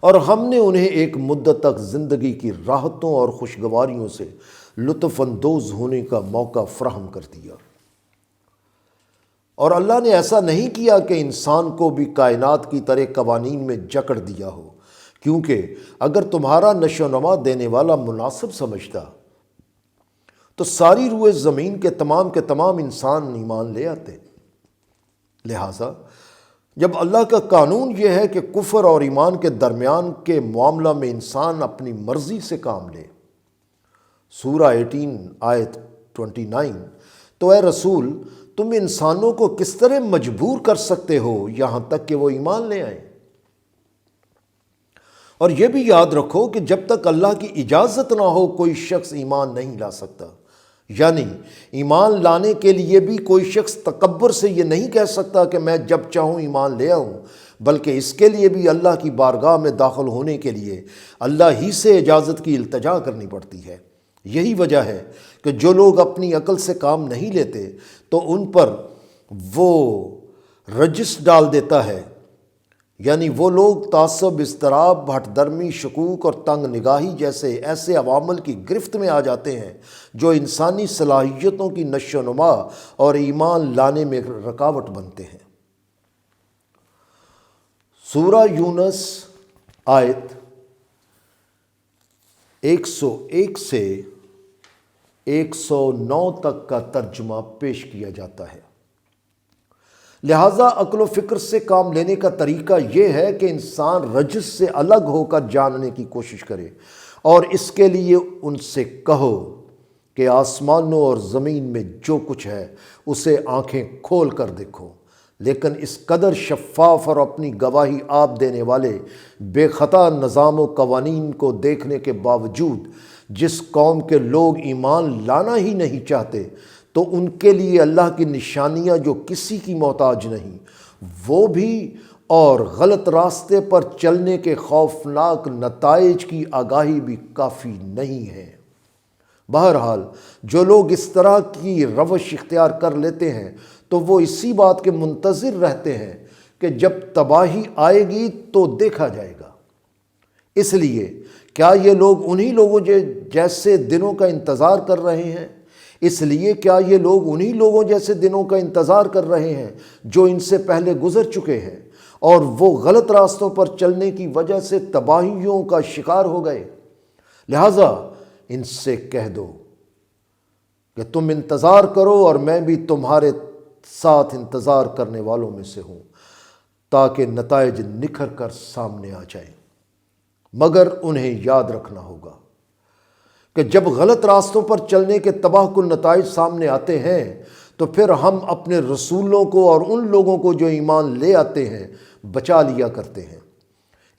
اور ہم نے انہیں ایک مدت تک زندگی کی راحتوں اور خوشگواریوں سے لطف اندوز ہونے کا موقع فراہم کر دیا۔ اور اللہ نے ایسا نہیں کیا کہ انسان کو بھی کائنات کی طرح قوانین میں جکڑ دیا ہو، کیونکہ اگر تمہارا نشو و نما دینے والا مناسب سمجھتا تو ساری روئے زمین کے تمام انسان ایمان لے آتے۔ لہٰذا جب اللہ کا قانون یہ ہے کہ کفر اور ایمان کے درمیان کے معاملہ میں انسان اپنی مرضی سے کام لے، سورہ 18 آیت 29، تو اے رسول تم انسانوں کو کس طرح مجبور کر سکتے ہو یہاں تک کہ وہ ایمان لے آئیں؟ اور یہ بھی یاد رکھو کہ جب تک اللہ کی اجازت نہ ہو کوئی شخص ایمان نہیں لا سکتا، یعنی ایمان لانے کے لیے بھی کوئی شخص تکبر سے یہ نہیں کہہ سکتا کہ میں جب چاہوں ایمان لے آؤں، بلکہ اس کے لیے بھی اللہ کی بارگاہ میں داخل ہونے کے لیے اللہ ہی سے اجازت کی التجا کرنی پڑتی ہے۔ یہی وجہ ہے کہ جو لوگ اپنی عقل سے کام نہیں لیتے تو ان پر وہ رجس ڈال دیتا ہے، یعنی وہ لوگ تعصب، اضطراب، ہٹ درمی، شکوک اور تنگ نگاہی جیسے ایسے عوامل کی گرفت میں آ جاتے ہیں جو انسانی صلاحیتوں کی نشو و نما اور ایمان لانے میں رکاوٹ بنتے ہیں۔ سورہ یونس آیت 101 سے 109 تک کا ترجمہ پیش کیا جاتا ہے۔ لہٰذا عقل و فکر سے کام لینے کا طریقہ یہ ہے کہ انسان رجس سے الگ ہو کر جاننے کی کوشش کرے، اور اس کے لیے ان سے کہو کہ آسمانوں اور زمین میں جو کچھ ہے اسے آنکھیں کھول کر دیکھو، لیکن اس قدر شفاف اور اپنی گواہی آپ دینے والے بے خطا نظام و قوانین کو دیکھنے کے باوجود جس قوم کے لوگ ایمان لانا ہی نہیں چاہتے، تو ان کے لیے اللہ کی نشانیاں جو کسی کی محتاج نہیں، وہ بھی اور غلط راستے پر چلنے کے خوفناک نتائج کی آگاہی بھی کافی نہیں ہے۔ بہرحال جو لوگ اس طرح کی روش اختیار کر لیتے ہیں تو وہ اسی بات کے منتظر رہتے ہیں کہ جب تباہی آئے گی تو دیکھا جائے گا۔ اس لیے کیا یہ لوگ انہی لوگوں جیسے دنوں کا انتظار کر رہے ہیں؟ اس لیے کیا یہ لوگ انہی لوگوں جیسے دنوں کا انتظار کر رہے ہیں جو ان سے پہلے گزر چکے ہیں اور وہ غلط راستوں پر چلنے کی وجہ سے تباہیوں کا شکار ہو گئے؟ لہٰذا ان سے کہہ دو کہ تم انتظار کرو اور میں بھی تمہارے ساتھ انتظار کرنے والوں میں سے ہوں، تاکہ نتائج نکھر کر سامنے آ جائیں۔ مگر انہیں یاد رکھنا ہوگا کہ جب غلط راستوں پر چلنے کے تباہ کن نتائج سامنے آتے ہیں تو پھر ہم اپنے رسولوں کو اور ان لوگوں کو جو ایمان لے آتے ہیں بچا لیا کرتے ہیں۔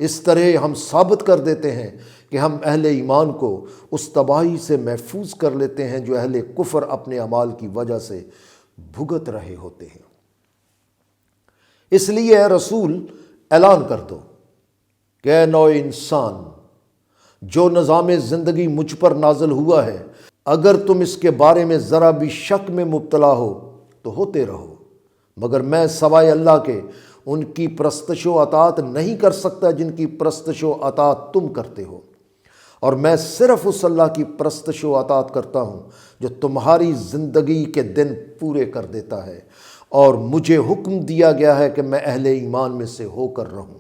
اس طرح ہم ثابت کر دیتے ہیں کہ ہم اہل ایمان کو اس تباہی سے محفوظ کر لیتے ہیں جو اہل کفر اپنے اعمال کی وجہ سے بھگت رہے ہوتے ہیں۔ اس لیے اے رسول اعلان کر دو کہ اے نوع انسان، جو نظام زندگی مجھ پر نازل ہوا ہے، اگر تم اس کے بارے میں ذرا بھی شک میں مبتلا ہو تو ہوتے رہو، مگر میں سوائے اللہ کے ان کی پرستش و اطاعت نہیں کر سکتا جن کی پرستش و اطاعت تم کرتے ہو، اور میں صرف اس اللہ کی پرستش و اطاعت کرتا ہوں جو تمہاری زندگی کے دن پورے کر دیتا ہے، اور مجھے حکم دیا گیا ہے کہ میں اہل ایمان میں سے ہو کر رہوں،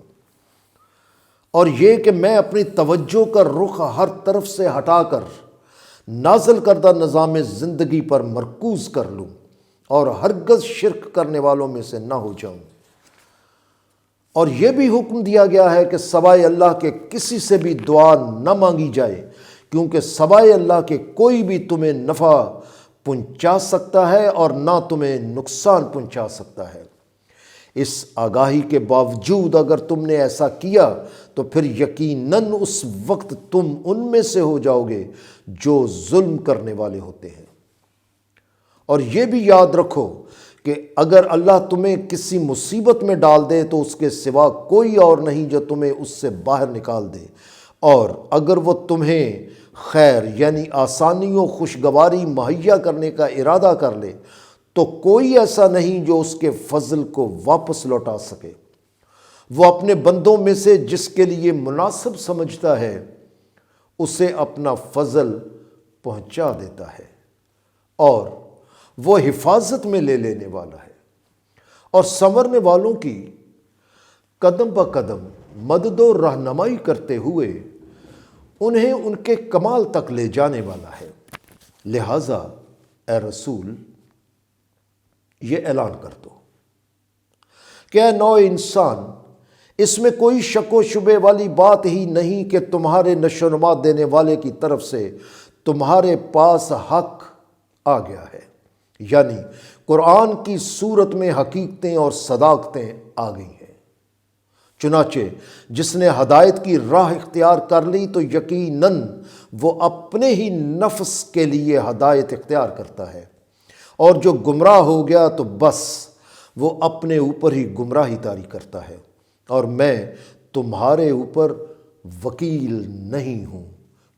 اور یہ کہ میں اپنی توجہ کا رخ ہر طرف سے ہٹا کر نازل کردہ نظام زندگی پر مرکوز کر لوں اور ہرگز شرک کرنے والوں میں سے نہ ہو جاؤں۔ اور یہ بھی حکم دیا گیا ہے کہ سوائے اللہ کے کسی سے بھی دعا نہ مانگی جائے، کیونکہ سوائے اللہ کے کوئی بھی تمہیں نفع پہنچا سکتا ہے اور نہ تمہیں نقصان پہنچا سکتا ہے۔ اس آگاہی کے باوجود اگر تم نے ایسا کیا تو پھر یقیناً اس وقت تم ان میں سے ہو جاؤ گے جو ظلم کرنے والے ہوتے ہیں۔ اور یہ بھی یاد رکھو کہ اگر اللہ تمہیں کسی مصیبت میں ڈال دے تو اس کے سوا کوئی اور نہیں جو تمہیں اس سے باہر نکال دے، اور اگر وہ تمہیں خیر یعنی آسانی و خوشگواری مہیا کرنے کا ارادہ کر لے تو کوئی ایسا نہیں جو اس کے فضل کو واپس لوٹا سکے۔ وہ اپنے بندوں میں سے جس کے لیے مناسب سمجھتا ہے اسے اپنا فضل پہنچا دیتا ہے، اور وہ حفاظت میں لے لینے والا ہے، اور سنورنے والوں کی قدم بہ قدم مدد و رہنمائی کرتے ہوئے انہیں ان کے کمال تک لے جانے والا ہے۔ لہٰذا اے رسول یہ اعلان کر دو کہ اے نوع انسان، اس میں کوئی شک و شبے والی بات ہی نہیں کہ تمہارے نشو و نما دینے والے کی طرف سے تمہارے پاس حق آ گیا ہے، یعنی قرآن کی صورت میں حقیقتیں اور صداقتیں آ گئی ہیں۔ چنانچہ جس نے ہدایت کی راہ اختیار کر لی تو یقیناً وہ اپنے ہی نفس کے لیے ہدایت اختیار کرتا ہے، اور جو گمراہ ہو گیا تو بس وہ اپنے اوپر ہی گمراہی طاری کرتا ہے، اور میں تمہارے اوپر وکیل نہیں ہوں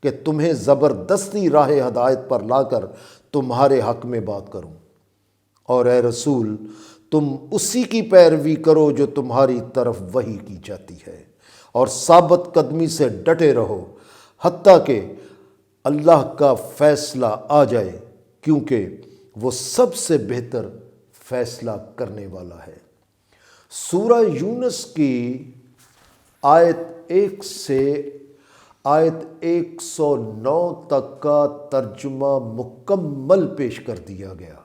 کہ تمہیں زبردستی راہ ہدایت پر لا کر تمہارے حق میں بات کروں۔ اور اے رسول تم اسی کی پیروی کرو جو تمہاری طرف وحی کی جاتی ہے، اور ثابت قدمی سے ڈٹے رہو حتیٰ کہ اللہ کا فیصلہ آ جائے، کیونکہ وہ سب سے بہتر فیصلہ کرنے والا ہے۔ سورہ یونس کی آیت 1 سے آیت 109 تک کا ترجمہ مکمل پیش کر دیا گیا۔